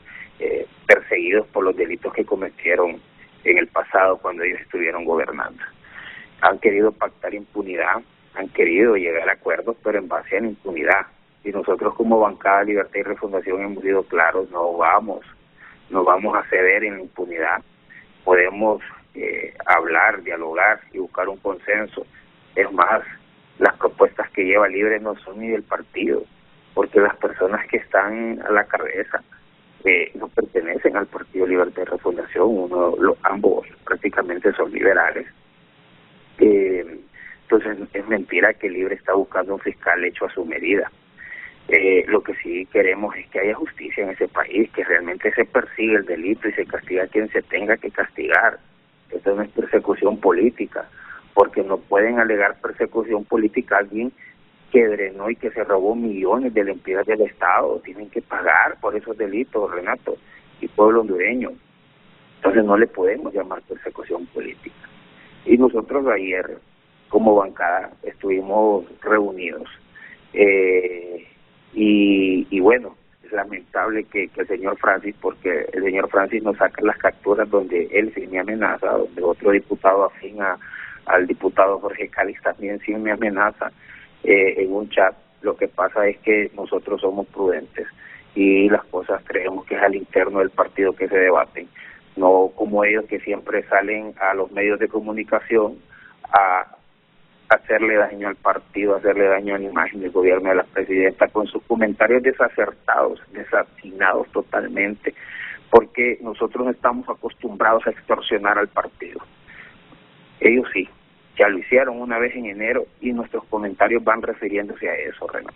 perseguidos por los delitos que cometieron en el pasado cuando ellos estuvieron gobernando. Han querido pactar impunidad, han querido llegar a acuerdos, pero en base a la impunidad. Y nosotros como bancada Libertad y Refundación hemos sido claros, no vamos a ceder en la impunidad. Podemos hablar, dialogar y buscar un consenso. Es más, las propuestas que lleva Libre no son ni del partido, porque las personas que están a la cabeza no pertenecen al Partido Libertad y Refundación, ambos prácticamente son liberales. Entonces es mentira que Libre está buscando un fiscal hecho a su medida. Lo que sí queremos es que haya justicia en ese país, que realmente se persiga el delito y se castiga a quien se tenga que castigar. Esto no es persecución política, porque no pueden alegar persecución política a alguien que drenó y que se robó millones de lempiras del Estado. Tienen que pagar por esos delitos, Renato, y pueblo hondureño. Entonces no le podemos llamar persecución política. Y nosotros ayer, como bancada, estuvimos reunidos. Y bueno, es lamentable que el señor Francis, porque el señor Francis nos saca las capturas donde él sí me amenaza, donde otro diputado afín al diputado Jorge Cáliz también sí me amenaza en un chat. Lo que pasa es que nosotros somos prudentes y las cosas creemos que es al interno del partido que se debaten, no como ellos que siempre salen a los medios de comunicación a hacerle daño al partido, hacerle daño a la imagen del gobierno de la presidenta con sus comentarios desacertados, desatinados totalmente, porque nosotros no estamos acostumbrados a extorsionar al partido. Ellos sí, ya lo hicieron una vez en enero y nuestros comentarios van refiriéndose a eso, Renato.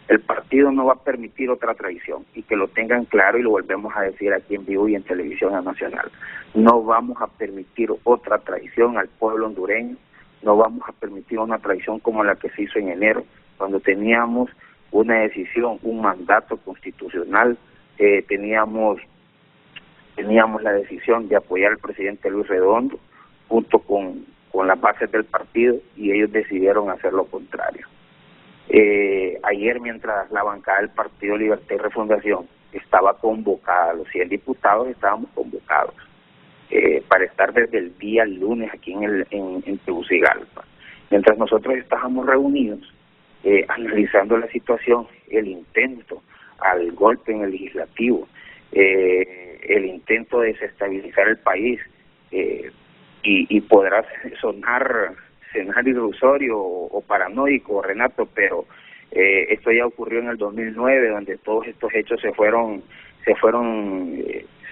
El partido no va a permitir otra traición, y que lo tengan claro y lo volvemos a decir aquí en vivo y en televisión nacional. No vamos a permitir otra traición al pueblo hondureño. No vamos a permitir una traición como la que se hizo en enero, cuando teníamos una decisión, un mandato constitucional, teníamos la decisión de apoyar al presidente Luis Redondo junto con las bases del partido, y ellos decidieron hacer lo contrario. Ayer, mientras la bancada del Partido Libertad y Refundación estaba convocada, los 100 diputados estábamos convocados para estar desde el día lunes aquí en Tegucigalpa. Mientras nosotros estábamos reunidos, analizando la situación, el intento al golpe en el legislativo, el intento de desestabilizar el país, y podrá sonar ilusorio o paranoico, Renato, pero esto ya ocurrió en el 2009, donde todos estos hechos se fueron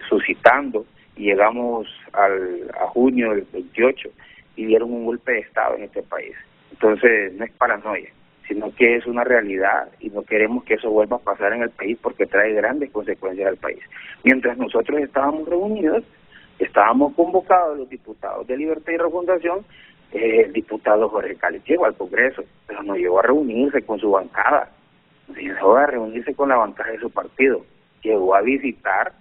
suscitando, y llegamos a junio del 28 y dieron un golpe de Estado en este país. Entonces no es paranoia, sino que es una realidad, y no queremos que eso vuelva a pasar en el país, porque trae grandes consecuencias al país. Mientras nosotros estábamos reunidos, estábamos convocados los diputados de Libertad y Refundación, el diputado Jorge Cáliz llegó al Congreso, pero no llegó a reunirse con su bancada, no llegó a reunirse con la bancada de su partido, llegó a visitar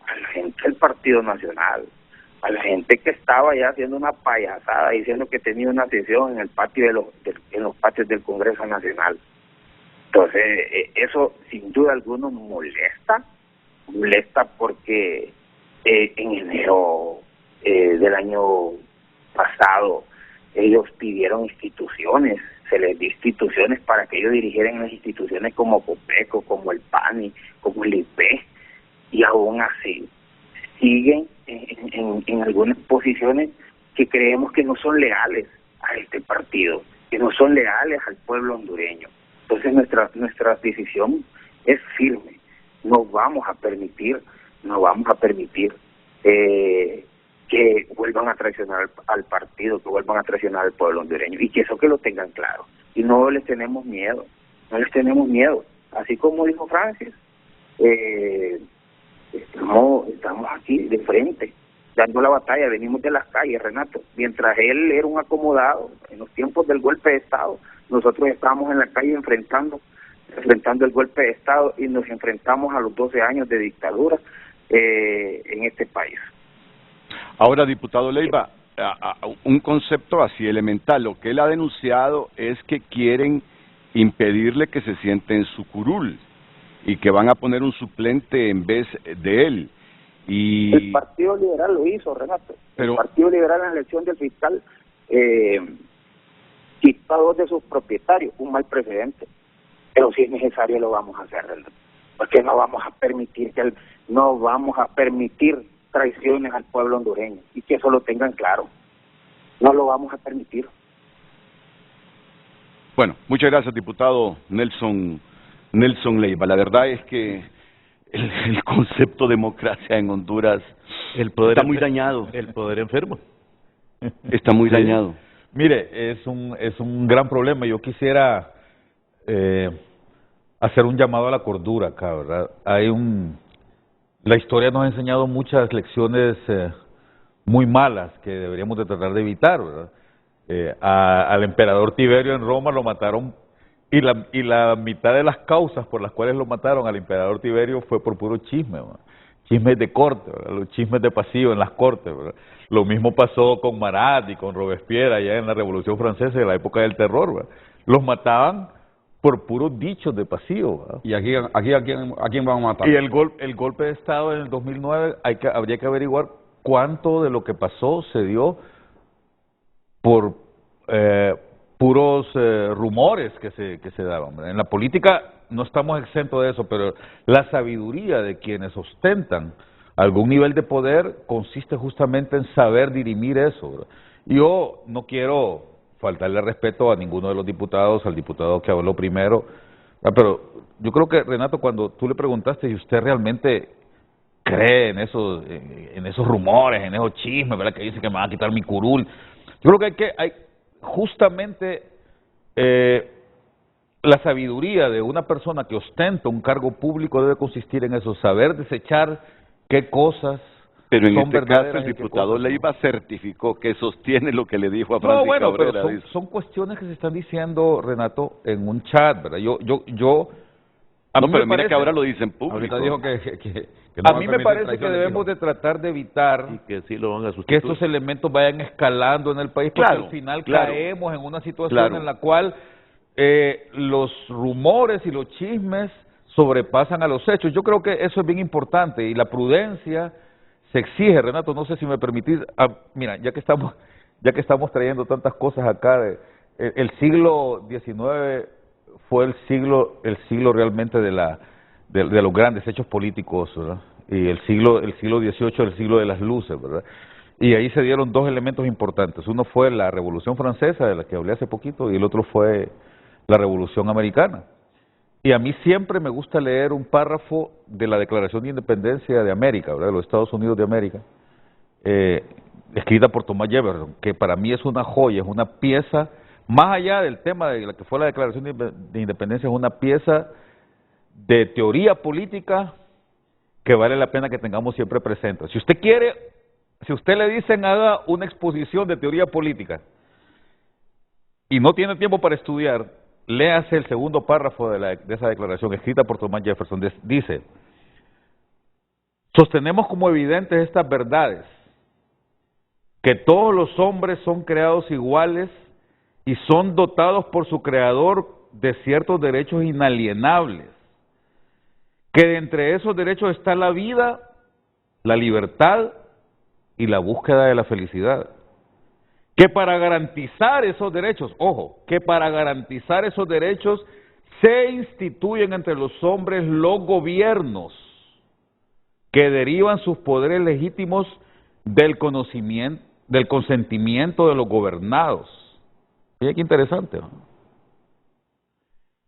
a la gente del Partido Nacional, a la gente que estaba ya haciendo una payasada, diciendo que tenía una sesión en el patio en los patios del Congreso Nacional. Entonces, eso sin duda alguna molesta porque en enero del año pasado ellos pidieron instituciones, se les dio instituciones para que ellos dirigieran las instituciones como COPECO, como el PANI, como el IP, y aún así siguen en algunas posiciones que creemos que no son leales a este partido, que no son leales al pueblo hondureño. Entonces nuestra decisión es firme. No vamos a permitir que vuelvan a traicionar al partido, que vuelvan a traicionar al pueblo hondureño, y que eso que lo tengan claro. Y no les tenemos miedo. Así como dijo Francis, estamos aquí de frente, dando la batalla, venimos de las calles, Renato. Mientras él era un acomodado, en los tiempos del golpe de Estado, nosotros estábamos en la calle enfrentando el golpe de Estado, y nos enfrentamos a los 12 años de dictadura en este país. Ahora, diputado Leiva, un concepto así elemental. Lo que él ha denunciado es que quieren impedirle que se siente en su curul y que van a poner un suplente en vez de él. Y el Partido Liberal lo hizo, Renato. El Partido Liberal en la elección del fiscal quitó a 2 de sus propietarios, un mal precedente. Pero si es necesario lo vamos a hacer, Renato. Porque no vamos a permitir traiciones al pueblo hondureño, y que eso lo tengan claro. No lo vamos a permitir. Bueno, muchas gracias, diputado Nelson Leiva. La verdad es que el concepto democracia en Honduras está muy dañado. El poder enfermo. Está muy dañado. Mire, es un gran problema. Yo quisiera hacer un llamado a la cordura acá, ¿verdad? La historia nos ha enseñado muchas lecciones muy malas que deberíamos de tratar de evitar, ¿verdad? Al emperador Tiberio en Roma lo mataron, y la mitad de las causas por las cuales lo mataron al emperador Tiberio fue por puro chisme, ¿verdad? Chismes de corte, ¿verdad? Los chismes de pasillo en las cortes, ¿verdad? Lo mismo pasó con Marat y con Robespierre allá en la Revolución Francesa de la época del terror, ¿verdad? Los mataban por puros dichos de pasillo, ¿verdad? ¿Y aquí a quién van a matar? Y el golpe de Estado en el 2009, habría que averiguar cuánto de lo que pasó se dio por puros rumores que se daban, ¿verdad? En la política no estamos exentos de eso, pero la sabiduría de quienes ostentan algún nivel de poder consiste justamente en saber dirimir eso, ¿verdad? Yo no quiero faltarle respeto a ninguno de los diputados, al diputado que habló primero, ¿verdad? Pero yo creo que, Renato, cuando tú le preguntaste si usted realmente cree en esos rumores, en esos chismes, ¿verdad? Que dice que me van a quitar mi curul, yo creo que hay justamente la sabiduría de una persona que ostenta un cargo público debe consistir en eso, saber desechar qué cosas. Pero en son este verdaderas caso el y qué diputado cosas no. Leiva certificó que sostiene lo que le dijo a Francis No, bueno, Cabrera. pero son cuestiones que se están diciendo, Renato, en un chat, ¿verdad? A mí pero me mira parece, que ahora lo dicen público. Ahorita dijo que a mí me parece que debemos de tratar de evitar Y que sí lo van a que sustituir. estos elementos vayan escalando en el país, porque Claro, al final claro. caemos en una situación Claro. en la cual los rumores y los chismes sobrepasan a los hechos. Yo creo que eso es bien importante y la prudencia se exige, Renato. No sé si me permitís, mira, ya que estamos trayendo tantas cosas acá, el siglo XIX fue el siglo realmente de los grandes hechos políticos, ¿verdad? Y el siglo XVIII, el siglo de las luces, ¿verdad? Y ahí se dieron 2 elementos importantes. Uno fue la Revolución Francesa, de la que hablé hace poquito, y el otro fue la Revolución Americana. Y a mí siempre me gusta leer un párrafo de la Declaración de Independencia de América, ¿verdad? De los Estados Unidos de América, escrita por Thomas Jefferson, que para mí es una joya, es una pieza, más allá del tema de la que fue la Declaración de Independencia, es una pieza de teoría política que vale la pena que tengamos siempre presente. Si usted quiere, si usted le dicen haga una exposición de teoría política y no tiene tiempo para estudiar, léase el segundo párrafo de esa declaración escrita por Thomas Jefferson. Dice: sostenemos como evidentes estas verdades, que todos los hombres son creados iguales y son dotados por su creador de ciertos derechos inalienables, que de entre esos derechos está la vida, la libertad y la búsqueda de la felicidad. Que para garantizar esos derechos, ojo, que para garantizar esos derechos se instituyen entre los hombres los gobiernos que derivan sus poderes legítimos del consentimiento de los gobernados. Mira qué interesante, ¿no?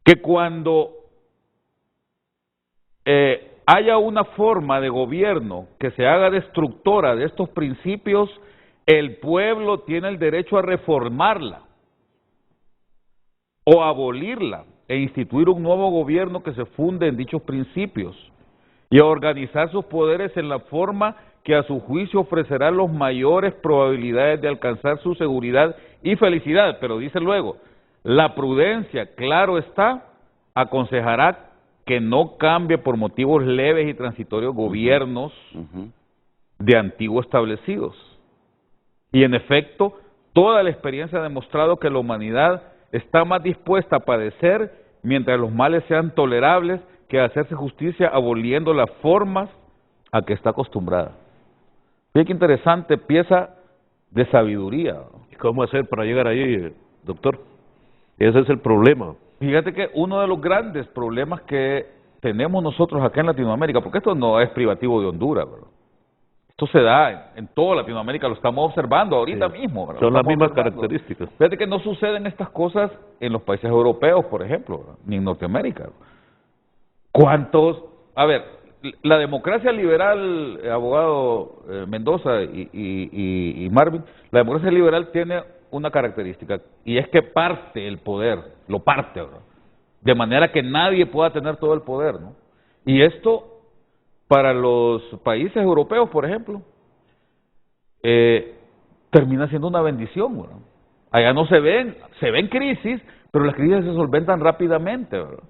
Que cuando haya una forma de gobierno que se haga destructora de estos principios, el pueblo tiene el derecho a reformarla o a abolirla e instituir un nuevo gobierno que se funde en dichos principios y a organizar sus poderes en la forma que a su juicio ofrecerá las mayores probabilidades de alcanzar su seguridad y felicidad. Pero dice luego, la prudencia, claro está, aconsejará que no cambie por motivos leves y transitorios gobiernos de antiguo establecidos. Y en efecto, toda la experiencia ha demostrado que la humanidad está más dispuesta a padecer mientras los males sean tolerables que a hacerse justicia aboliendo las formas a que está acostumbrada. Fíjate qué interesante pieza de sabiduría. ¿Y cómo hacer para llegar allí, doctor? Ese es el problema. Fíjate que uno de los grandes problemas que tenemos nosotros acá en Latinoamérica, porque esto no es privativo de Honduras, ¿verdad? Esto se da en toda Latinoamérica, lo estamos observando ahorita mismo, ¿verdad? Son las mismas características. Fíjate que no suceden estas cosas en los países europeos, por ejemplo, ¿verdad? Ni en Norteamérica. ¿Cuántos? A ver, la democracia liberal, abogado Mendoza y Marvin, la democracia liberal tiene una característica, y es que parte el poder, lo parte, ¿verdad? De manera que nadie pueda tener todo el poder, ¿no? Y esto, para los países europeos, por ejemplo, termina siendo una bendición, ¿verdad? Allá no se ven crisis, pero las crisis se solventan rápidamente, ¿verdad?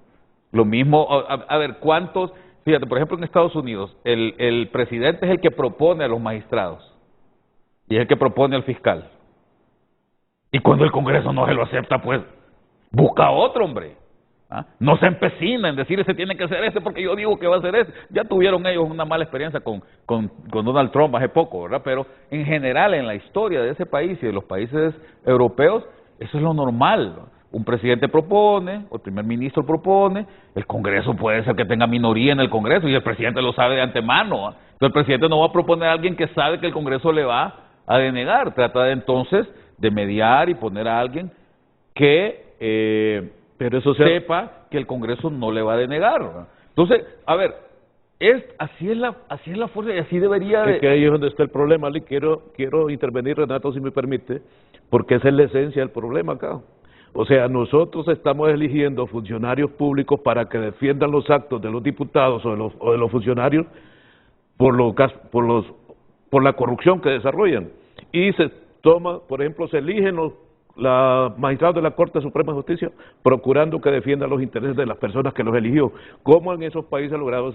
Lo mismo, a ver, ¿cuántos? Fíjate, por ejemplo, en Estados Unidos, el presidente es el que propone a los magistrados y es el que propone al fiscal. Y cuando el Congreso no se lo acepta, pues busca a otro, hombre. ¿Ah? No se empecina en decir ese tiene que ser ese porque yo digo que va a ser ese. Ya tuvieron ellos una mala experiencia con Donald Trump hace poco, ¿verdad? Pero en general, en la historia de ese país y de los países europeos, eso es lo normal, ¿no? Un presidente propone, o el primer ministro propone, el Congreso puede ser que tenga minoría en el Congreso y el presidente lo sabe de antemano, ¿eh? Entonces el presidente no va a proponer a alguien que sabe que el Congreso le va a denegar. Trata de entonces de mediar y poner a alguien que pero eso sepa que el Congreso no le va a denegar, ¿verdad? Entonces, a ver, así es la fuerza y así debería de... Es que ahí es donde está el problema, Ali. Quiero intervenir, Renato, si me permite, porque esa es la esencia del problema acá. O sea, nosotros estamos eligiendo funcionarios públicos para que defiendan los actos de los diputados o de los funcionarios por la corrupción que desarrollan. Y se toma, por ejemplo, se eligen los magistrados de la Corte Suprema de Justicia procurando que defiendan los intereses de las personas que los eligió. ¿Cómo en esos países lograron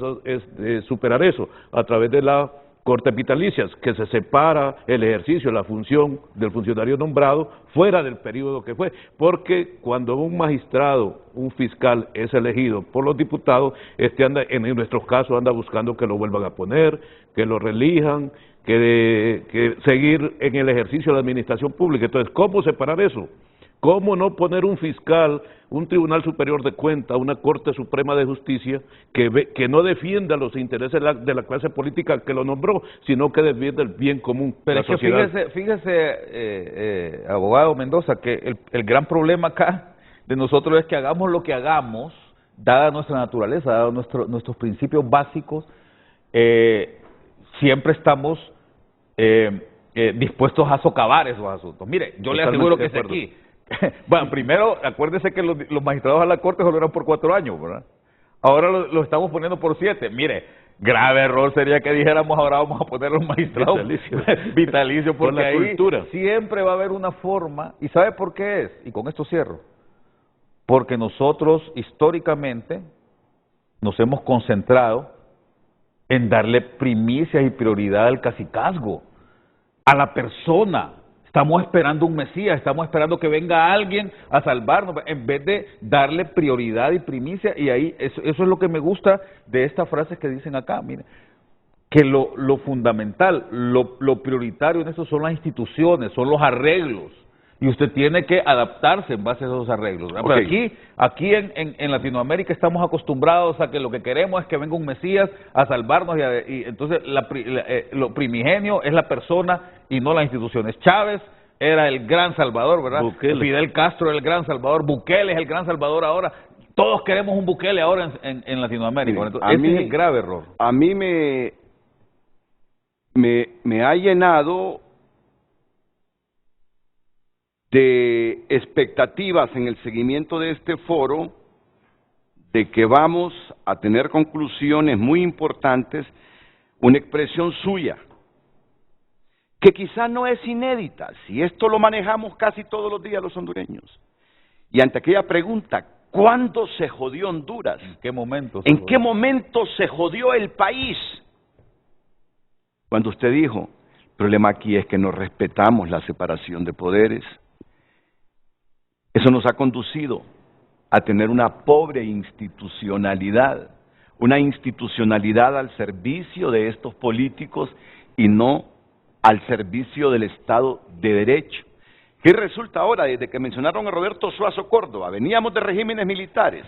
superar eso? A través de las Cortes Vitalicias, que se separa el ejercicio, la función del funcionario nombrado fuera del periodo que fue. Porque cuando un magistrado, un fiscal es elegido por los diputados, en nuestros casos anda buscando que lo vuelvan a poner, que lo reelijan, que seguir en el ejercicio de la administración pública. Entonces, ¿cómo separar eso? ¿Cómo no poner un fiscal, un Tribunal Superior de Cuentas, una Corte Suprema de Justicia que no defienda los intereses de la clase política que lo nombró, sino que defienda el bien común de la sociedad? Pero fíjese, abogado Mendoza, que el gran problema acá de nosotros es que hagamos lo que hagamos, dada nuestra naturaleza, dada nuestros principios básicos, siempre estamos dispuestos a socavar esos asuntos. Mire, yo le aseguro que es aquí. Bueno, primero, acuérdese que los magistrados a la Corte solo eran por 4 años, ¿verdad? Ahora lo estamos poniendo por 7. Mire, grave error sería que dijéramos ahora vamos a poner los magistrados vitalicios, porque la ahí cultura siempre va a haber una forma. ¿Y sabe por qué es? Y con esto cierro. Porque nosotros históricamente nos hemos concentrado en darle primicias y prioridad al cacicazgo, a la persona. Estamos esperando un Mesías, estamos esperando que venga alguien a salvarnos, en vez de darle prioridad y primicia. Y ahí, eso es lo que me gusta de estas frases que dicen acá, mire, que lo fundamental, lo prioritario en eso son las instituciones, son los arreglos. Y usted tiene que adaptarse en base a esos arreglos. Okay. Aquí en Latinoamérica estamos acostumbrados a que lo que queremos es que venga un Mesías a salvarnos y entonces lo primigenio es la persona y no las instituciones. Chávez era el gran salvador, ¿verdad? Bukele. Fidel Castro era el gran salvador, Bukele es el gran salvador ahora. Todos queremos un Bukele ahora en Latinoamérica. Sí, entonces, ese es el grave error. A mí me ha llenado de expectativas en el seguimiento de este foro, de que vamos a tener conclusiones muy importantes, una expresión suya, que quizá no es inédita, si esto lo manejamos casi todos los días los hondureños. Y ante aquella pregunta, ¿cuándo se jodió Honduras? ¿En qué momento? ¿En qué momento se jodió el país? Cuando usted dijo, El problema aquí es que no respetamos la separación de poderes. Eso nos ha conducido a tener una pobre institucionalidad, una institucionalidad al servicio de estos políticos y no al servicio del Estado de Derecho. ¿Qué resulta ahora? Desde que mencionaron a Roberto Suazo Córdoba, veníamos de regímenes militares.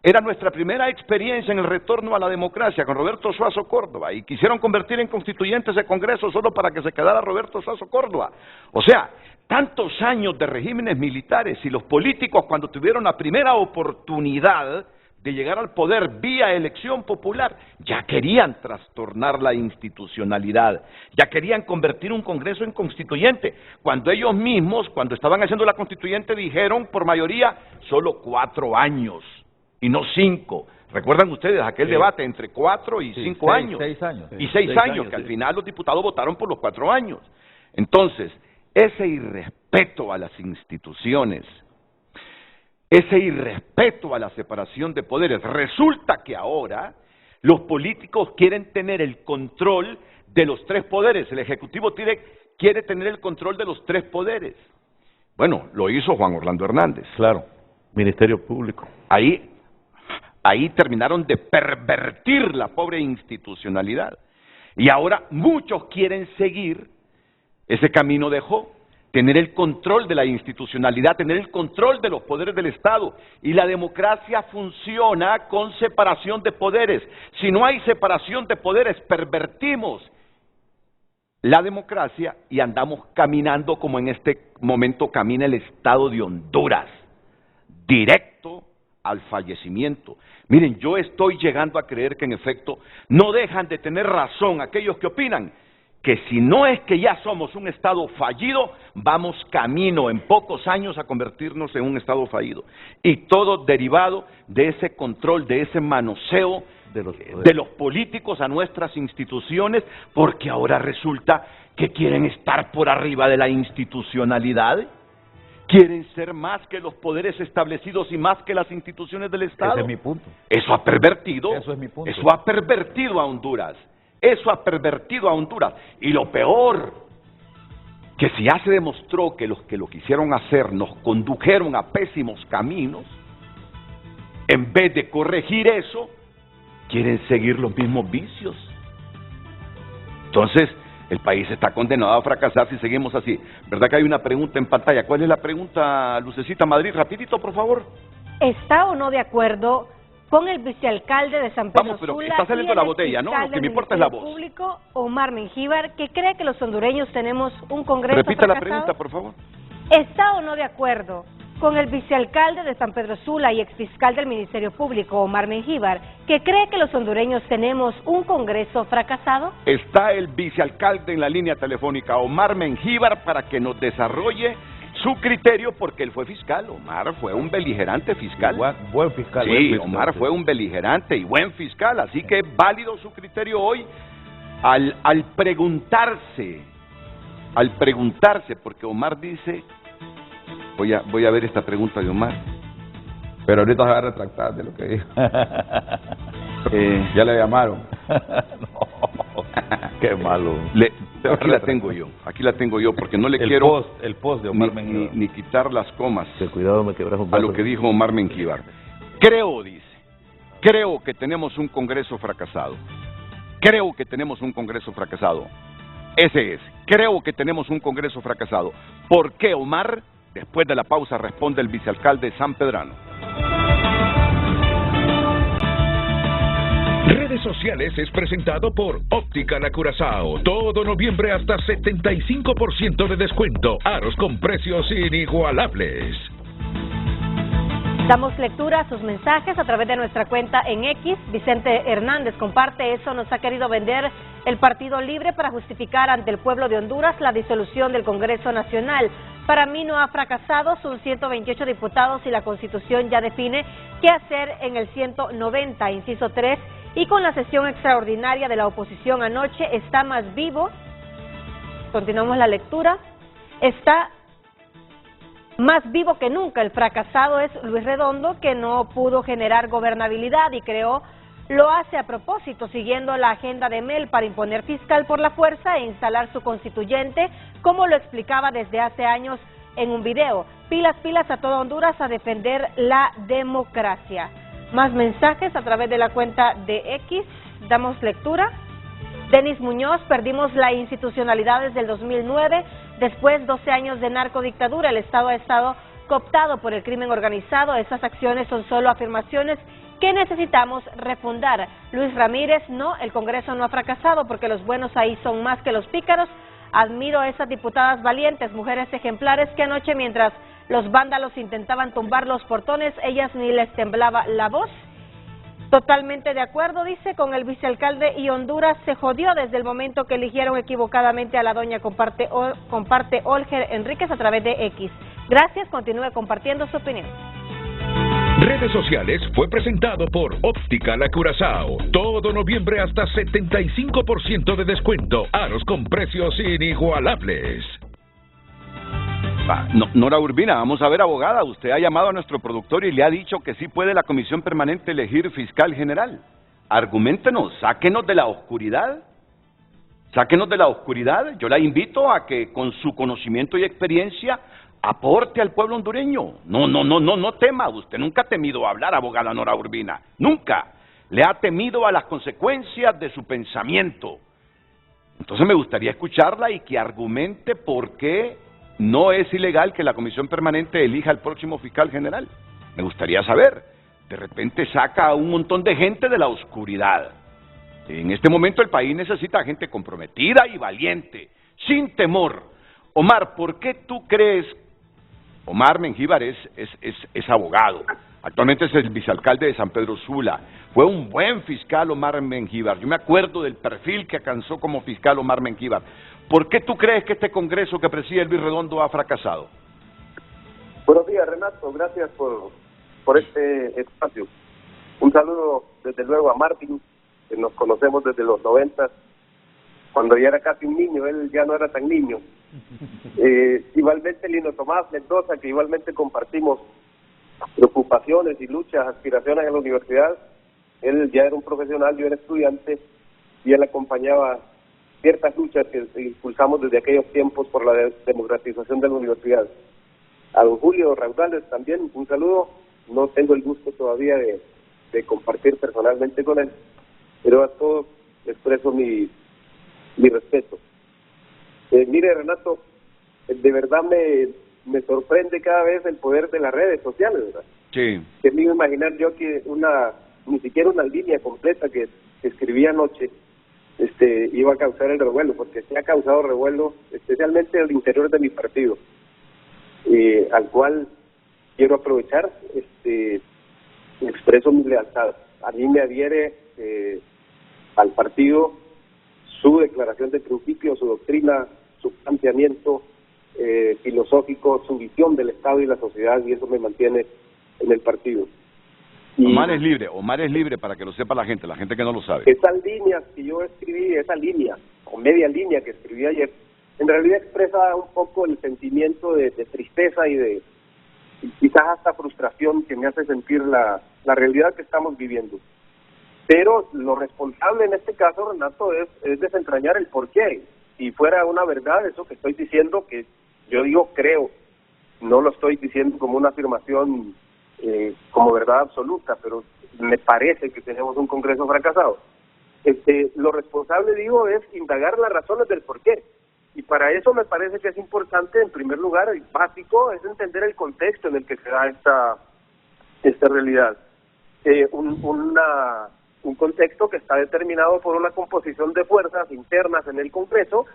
Era nuestra primera experiencia en el retorno a la democracia con Roberto Suazo Córdoba y quisieron convertir en constituyentes de Congreso solo para que se quedara Roberto Suazo Córdoba. O sea, tantos años de regímenes militares y los políticos cuando tuvieron la primera oportunidad de llegar al poder vía elección popular, ya querían trastornar la institucionalidad, ya querían convertir un Congreso en constituyente, cuando ellos mismos, cuando estaban haciendo la constituyente, dijeron por mayoría solo 4 años y no 5. ¿Recuerdan ustedes aquel debate entre 4 y 5 años? 6 años. Y 6 años, que al final los diputados votaron por los 4 años. Entonces, ese irrespeto a las instituciones, ese irrespeto a la separación de poderes, resulta que ahora los políticos quieren tener el control de los 3 poderes, el Ejecutivo quiere tener el control de los 3 poderes. Bueno, lo hizo Juan Orlando Hernández. Claro, Ministerio Público. Ahí terminaron de pervertir la pobre institucionalidad. Y ahora muchos quieren seguir ese camino de Job, tener el control de la institucionalidad, tener el control de los poderes del Estado. Y la democracia funciona con separación de poderes. Si no hay separación de poderes, pervertimos la democracia y andamos caminando como en este momento camina el Estado de Honduras, directo al fallecimiento. Miren, yo estoy llegando a creer que en efecto no dejan de tener razón aquellos que opinan que si no es que ya somos un Estado fallido, vamos camino en pocos años a convertirnos en un Estado fallido. Y todo derivado de ese control, de ese manoseo de los políticos a nuestras instituciones, porque ahora resulta que quieren estar por arriba de la institucionalidad. Quieren ser más que los poderes establecidos y más que las instituciones del Estado. Ese es mi punto. Eso ha pervertido. Eso es mi punto. Eso ha pervertido a Honduras. Eso ha pervertido a Honduras. Y lo peor, que si ya se demostró que los que lo quisieron hacer nos condujeron a pésimos caminos, en vez de corregir eso, quieren seguir los mismos vicios. Entonces, el país está condenado a fracasar si seguimos así. ¿Verdad que hay una pregunta en pantalla? ¿Cuál es la pregunta, Lucecita Madrid? Rapidito, por favor. ¿Está o no de acuerdo con el vicealcalde de San Pedro Vamos, pero Sula está saliendo la botella, ¿no? Lo que me importa es la voz. Público, Omar Mengíbar, que cree que los hondureños tenemos un Congreso Repita fracasado? la pregunta, por favor. ¿Está o no de acuerdo con el vicealcalde de San Pedro Sula y exfiscal del Ministerio Público, Omar Mengíbar, que cree que los hondureños tenemos un Congreso fracasado? Está el vicealcalde en la línea telefónica, Omar Mengíbar, para que nos desarrolle su criterio, porque él fue fiscal. Omar fue un beligerante fiscal. Buen fiscal. Sí, buen fiscal, Omar fue un beligerante y buen fiscal, así que es válido su criterio hoy al preguntarse, porque Omar dice, voy a ver esta pregunta de Omar. Pero ahorita se va a retractar de lo que dijo. Ya le llamaron. No, qué malo. Aquí la tengo yo, porque no le quiero el post de Omar Mengíbar. ni quitar las comas Cuidado, me quebras un a lo que dijo Omar Mengíbar. Creo que tenemos un Congreso fracasado. Creo que tenemos un Congreso fracasado. Creo que tenemos un Congreso fracasado. ¿Por qué, Omar? Después de la pausa responde el vicealcalde sanpedrano. Redes Sociales es presentado por Óptica La Curazao. Todo noviembre hasta 75% de descuento. Aros con precios inigualables. Damos lectura a sus mensajes a través de nuestra cuenta en X. Vicente Hernández comparte eso. Nos ha querido vender el Partido Libre para justificar ante el pueblo de Honduras la disolución del Congreso Nacional. Para mí no ha fracasado, son 128 diputados y la Constitución ya define qué hacer en el 190, inciso 3, y con la sesión extraordinaria de la oposición anoche está más vivo. Continuamos la lectura. Está más vivo que nunca. El fracasado es Luis Redondo, que no pudo generar gobernabilidad y creó lo hace a propósito, siguiendo la agenda de Mel para imponer fiscal por la fuerza e instalar su constituyente, como lo explicaba desde hace años en un video. Pilas, pilas a toda Honduras a defender la democracia. Más mensajes a través de la cuenta de X, damos lectura. Denis Muñoz, perdimos la institucionalidad desde el 2009, después 12 años de narcodictadura, el Estado ha estado cooptado por el crimen organizado, esas acciones son solo afirmaciones que necesitamos refundar. Luis Ramírez, no, el Congreso no ha fracasado porque los buenos ahí son más que los pícaros. Admiro a esas diputadas valientes, mujeres ejemplares que anoche mientras los vándalos intentaban tumbar los portones, ellas ni les temblaba la voz. Totalmente de acuerdo, dice, con el vicealcalde, y Honduras se jodió desde el momento que eligieron equivocadamente a la doña comparte Olger Enríquez a través de X. Gracias, continúe compartiendo su opinión. Redes sociales fue presentado por Óptica La Curazao. Todo noviembre hasta 75% de descuento. Aros con precios inigualables. Nora Urbina, vamos a ver, abogada, usted ha llamado a nuestro productor y le ha dicho que sí puede la Comisión Permanente elegir fiscal general. Arguméntenos, sáquenos de la oscuridad. Sáquenos de la oscuridad. Yo la invito a que con su conocimiento y experiencia aporte al pueblo hondureño. No tema. Usted nunca ha temido hablar, abogada Nora Urbina. Nunca. Le ha temido a las consecuencias de su pensamiento. Entonces me gustaría escucharla y que argumente por qué no es ilegal que la Comisión Permanente elija al próximo fiscal general. Me gustaría saber. De repente saca a un montón de gente de la oscuridad. En este momento el país necesita gente comprometida y valiente, sin temor. Omar, ¿por qué tú crees? Omar Mengíbar es abogado. Actualmente es el vicealcalde de San Pedro Sula. Fue un buen fiscal Omar Mengíbar. Yo me acuerdo del perfil que alcanzó como fiscal Omar Mengíbar. ¿Por qué tú crees que este Congreso que preside Elvis Redondo ha fracasado? Buenos días, Renato. Gracias por este espacio. Un saludo, desde luego, a Martín, que nos conocemos desde los 90, cuando ya era casi un niño. Él ya no era tan niño. Igualmente Lino Tomás Mendoza, que igualmente compartimos preocupaciones y luchas, aspiraciones en la universidad. Él ya era un profesional, yo era estudiante, y él acompañaba ciertas luchas que impulsamos desde aquellos tiempos por la democratización de la universidad. A don Julio Raudales también, un saludo. No tengo el gusto todavía de compartir personalmente con él, pero a todos expreso mi respeto. Mire, Renato, de verdad me sorprende cada vez el poder de las redes sociales, ¿verdad? Sí. Que me iba a imaginar yo que ni siquiera una línea completa que escribí anoche iba a causar el revuelo, porque se ha causado revuelo, especialmente al interior de mi partido, al cual quiero aprovechar, expreso mi lealtad. A mí me adhiere al partido su declaración de principio, su doctrina, su planteamiento filosófico, su visión del Estado y la sociedad, y eso me mantiene en el partido. Omar es libre para que lo sepa la gente que no lo sabe. Esas líneas que yo escribí, esa línea, o media línea que escribí ayer, en realidad expresa un poco el sentimiento de tristeza y quizás hasta frustración que me hace sentir la realidad que estamos viviendo. Pero lo responsable en este caso, Renato, es desentrañar el porqué. Si fuera una verdad eso que estoy diciendo, que yo digo creo, no lo estoy diciendo como una afirmación como verdad absoluta, pero me parece que tenemos un Congreso fracasado. Lo responsable, digo, es indagar las razones del porqué. Y para eso me parece que es importante, en primer lugar, el básico, es entender el contexto en el que se da esta realidad. Un contexto que está determinado por una composición de fuerzas internas en el Congreso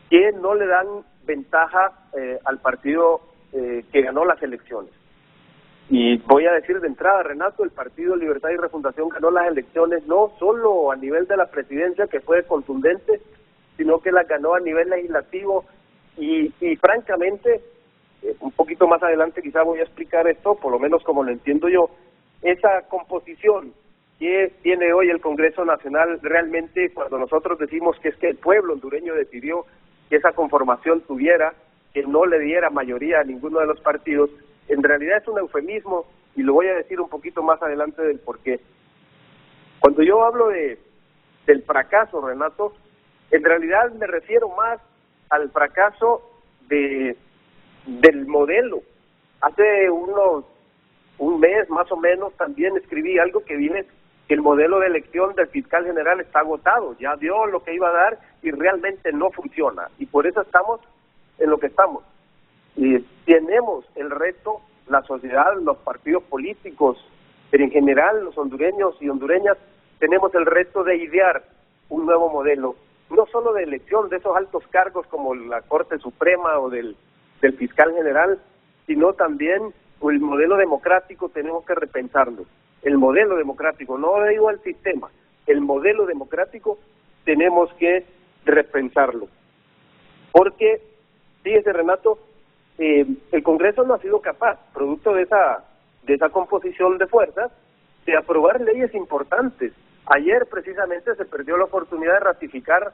que no le dan ventaja al partido que ganó las elecciones. Y voy a decir de entrada, Renato, el Partido Libertad y Refundación ganó las elecciones no solo a nivel de la presidencia, que fue contundente, sino que las ganó a nivel legislativo y francamente, un poquito más adelante quizá voy a explicar esto, por lo menos como lo entiendo yo, esa composición que tiene hoy el Congreso Nacional, realmente cuando nosotros decimos que es que el pueblo hondureño decidió que esa conformación tuviera, que no le diera mayoría a ninguno de los partidos, en realidad es un eufemismo, y lo voy a decir un poquito más adelante del por qué. Cuando yo hablo del fracaso, Renato, en realidad me refiero más al fracaso del modelo. Hace un mes más o menos también escribí algo que dije que el modelo de elección del fiscal general está agotado, ya dio lo que iba a dar y realmente no funciona, y por eso estamos en lo que estamos. Y tenemos el reto, la sociedad, los partidos políticos, pero en general los hondureños y hondureñas tenemos el reto de idear un nuevo modelo, no solo de elección de esos altos cargos como la Corte Suprema o del fiscal general, sino también el modelo democrático. Tenemos que repensarlo. El modelo democrático, no digo el sistema, el modelo democrático tenemos que repensarlo. Porque, fíjese Renato, el Congreso no ha sido capaz, producto de esa composición de fuerzas, de aprobar leyes importantes. Ayer precisamente se perdió la oportunidad de ratificar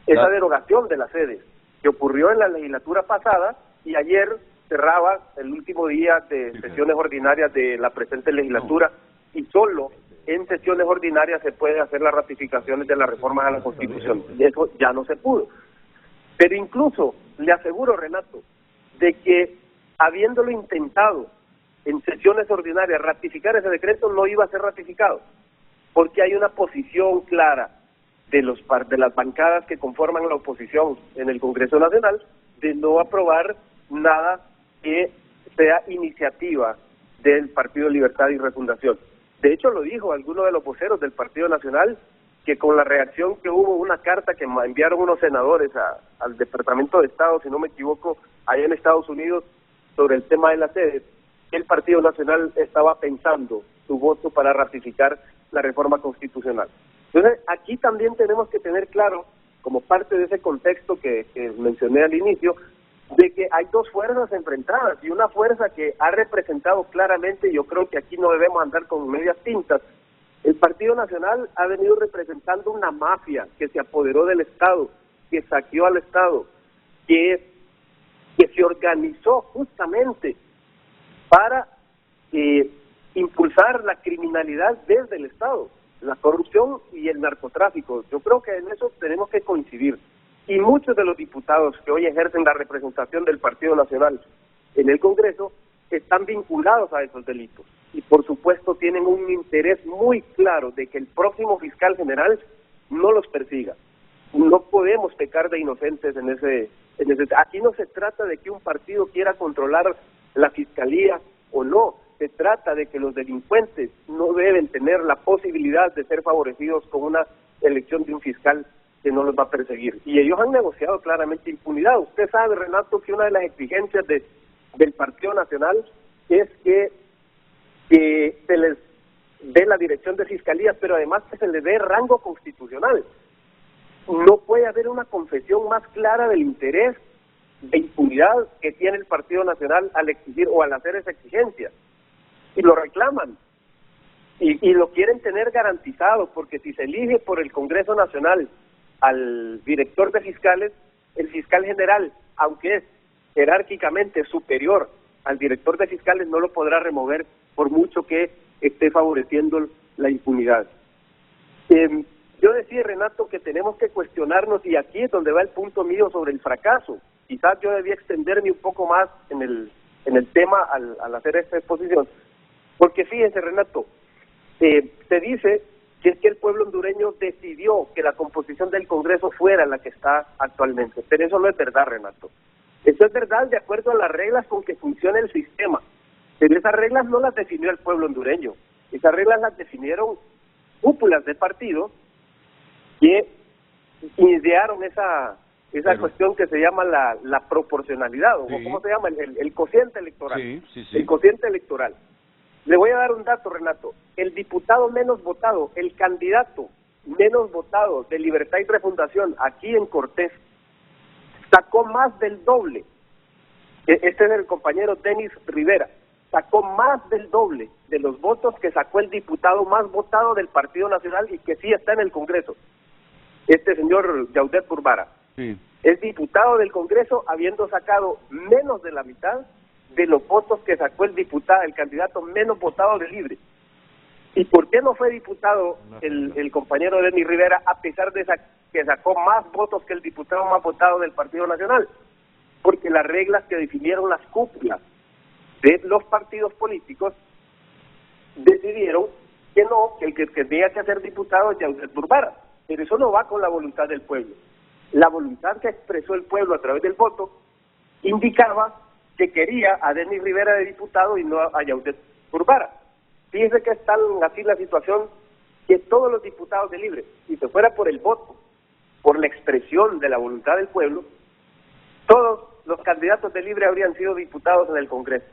esa derogación de las sedes que ocurrió en la legislatura pasada, y ayer cerraba el último día de sesiones ordinarias de la presente legislatura, y solo en sesiones ordinarias se pueden hacer las ratificaciones de las reformas a la Constitución. Eso ya no se pudo. Pero incluso le aseguro, Renato, de que habiéndolo intentado en sesiones ordinarias ratificar ese decreto, no iba a ser ratificado, porque hay una posición clara de las bancadas que conforman la oposición en el Congreso Nacional de no aprobar nada que sea iniciativa del Partido Libertad y Refundación. De hecho, lo dijo alguno de los voceros del Partido Nacional, que con la reacción que hubo, una carta que enviaron unos senadores al Departamento de Estado, si no me equivoco, allá en Estados Unidos, sobre el tema de las sedes, el Partido Nacional estaba pensando su voto para ratificar la reforma constitucional. Entonces, aquí también tenemos que tener claro, como parte de ese contexto que mencioné al inicio, de que hay dos fuerzas enfrentadas, y una fuerza que ha representado claramente, yo creo que aquí no debemos andar con medias tintas. El Partido Nacional ha venido representando una mafia que se apoderó del Estado, que saqueó al Estado, que se organizó justamente para impulsar la criminalidad desde el Estado, la corrupción y el narcotráfico. Yo creo que en eso tenemos que coincidir. Y muchos de los diputados que hoy ejercen la representación del Partido Nacional en el Congreso están vinculados a esos delitos. Y por supuesto tienen un interés muy claro de que el próximo fiscal general no los persiga. No podemos pecar de inocentes en ese. Aquí no se trata de que un partido quiera controlar la fiscalía o no. Se trata de que los delincuentes no deben tener la posibilidad de ser favorecidos con una elección de un fiscal que no los va a perseguir. Y ellos han negociado claramente impunidad. Usted sabe, Renato, que una de las exigencias del Partido Nacional es que se les dé la dirección de fiscalía, pero además que se les dé rango constitucional. No puede haber una confesión más clara del interés de impunidad que tiene el Partido Nacional al exigir o al hacer esa exigencia. Y lo reclaman. Y lo quieren tener garantizado, porque si se elige por el Congreso Nacional al director de fiscales, el fiscal general, aunque es jerárquicamente superior al director de fiscales, no lo podrá remover por mucho que esté favoreciendo la impunidad. Yo decía, Renato, que tenemos que cuestionarnos, y aquí es donde va el punto mío sobre el fracaso. Quizás yo debía extenderme un poco más en el tema al hacer esta exposición, porque fíjense, Renato, se dice que es que el pueblo hondureño decidió que la composición del Congreso fuera la que está actualmente, pero eso no es verdad, Renato. Eso es verdad de acuerdo a las reglas con que funciona el sistema, pero esas reglas no las definió el pueblo hondureño, esas reglas las definieron cúpulas de partidos que idearon esa cuestión que se llama la proporcionalidad, o ¿cómo se llama? El cociente electoral. Sí. El cociente electoral. Le voy a dar un dato, Renato. El diputado menos votado, el candidato menos votado de Libertad y Refundación aquí en Cortés, sacó más del doble. Este es el compañero Denis Rivera. Sacó más del doble de los votos que sacó el diputado más votado del Partido Nacional y que sí está en el Congreso. Este señor Yaudet Burbara. Sí. Es diputado del Congreso habiendo sacado menos de la mitad de los votos que sacó el candidato menos votado de Libre. ¿Y por qué no fue diputado el compañero Denis Rivera, a pesar de que sacó más votos que el diputado más votado del Partido Nacional? Porque las reglas que definieron las cúpulas de los partidos políticos decidieron que no, que el que tenía que ser diputado es Yaudet Burbara. Pero eso no va con la voluntad del pueblo. La voluntad que expresó el pueblo a través del voto indicaba que quería a Denis Rivera de diputado y no a Yaudet Burbara. Fíjense que es tan así la situación que todos los diputados de Libre, si se fuera por el voto, por la expresión de la voluntad del pueblo, todos los candidatos de Libre habrían sido diputados en el Congreso.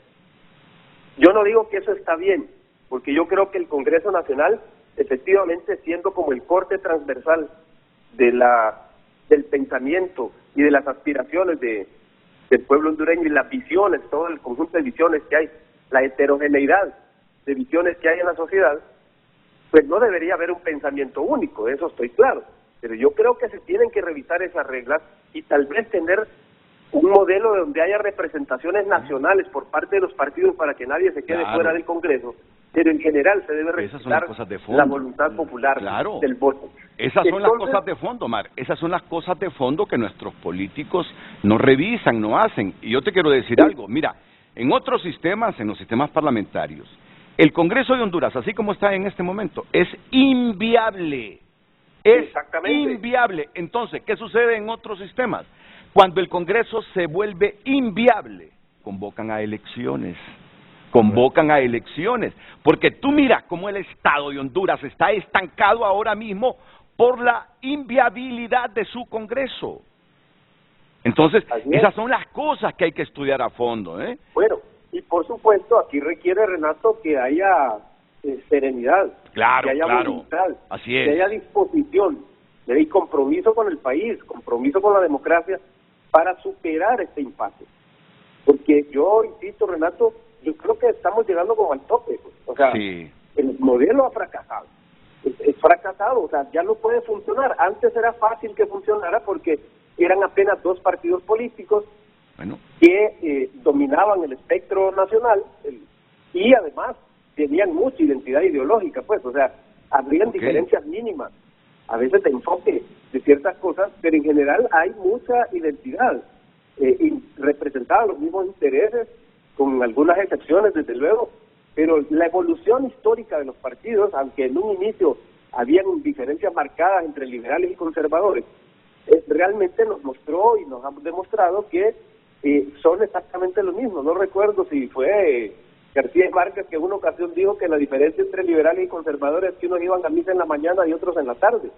Yo no digo que eso está bien, porque yo creo que el Congreso Nacional, efectivamente, siendo como el corte transversal del pensamiento y de las aspiraciones del pueblo hondureño y las visiones, todo el conjunto de visiones que hay, la heterogeneidad de visiones que hay en la sociedad, pues no debería haber un pensamiento único, de eso estoy claro. Pero yo creo que se tienen que revisar esas reglas y tal vez tener un modelo donde haya representaciones nacionales por parte de los partidos para que nadie se quede fuera del Congreso, pero en general se debe respetar la voluntad popular del voto. Esas son las cosas de fondo, Mar. Esas son las cosas de fondo que nuestros políticos no revisan, no hacen. Y yo te quiero decir algo. Mira, en otros sistemas, en los sistemas parlamentarios, el Congreso de Honduras, así como está en este momento, es inviable. Es inviable. Entonces, ¿qué sucede en otros sistemas? Cuando el Congreso se vuelve inviable, convocan a elecciones. Porque tú miras cómo el Estado de Honduras está estancado ahora mismo por la inviabilidad de su Congreso. Entonces, esas son las cosas que hay que estudiar a fondo, ¿eh? Bueno, y por supuesto, aquí requiere, Renato, que haya serenidad, que haya voluntad, que haya disposición, y compromiso con el país, compromiso con la democracia, para superar este impasse. Porque yo insisto, Renato, yo creo que estamos llegando como al tope, pues. O sea, el modelo ha fracasado, es fracasado, o sea, ya no puede funcionar. Antes era fácil que funcionara porque eran apenas dos partidos políticos que dominaban el espectro nacional y además tenían mucha identidad ideológica, pues, o sea, habrían diferencias mínimas, a veces de enfoque de ciertas cosas, pero en general hay mucha identidad y representaban los mismos intereses, con algunas excepciones, desde luego, pero la evolución histórica de los partidos, aunque en un inicio habían diferencias marcadas entre liberales y conservadores, realmente nos mostró y nos ha demostrado que son exactamente lo mismo. No recuerdo si fue García Márquez que en una ocasión dijo que la diferencia entre liberales y conservadores es que unos iban a misa en la mañana y otros en la tarde,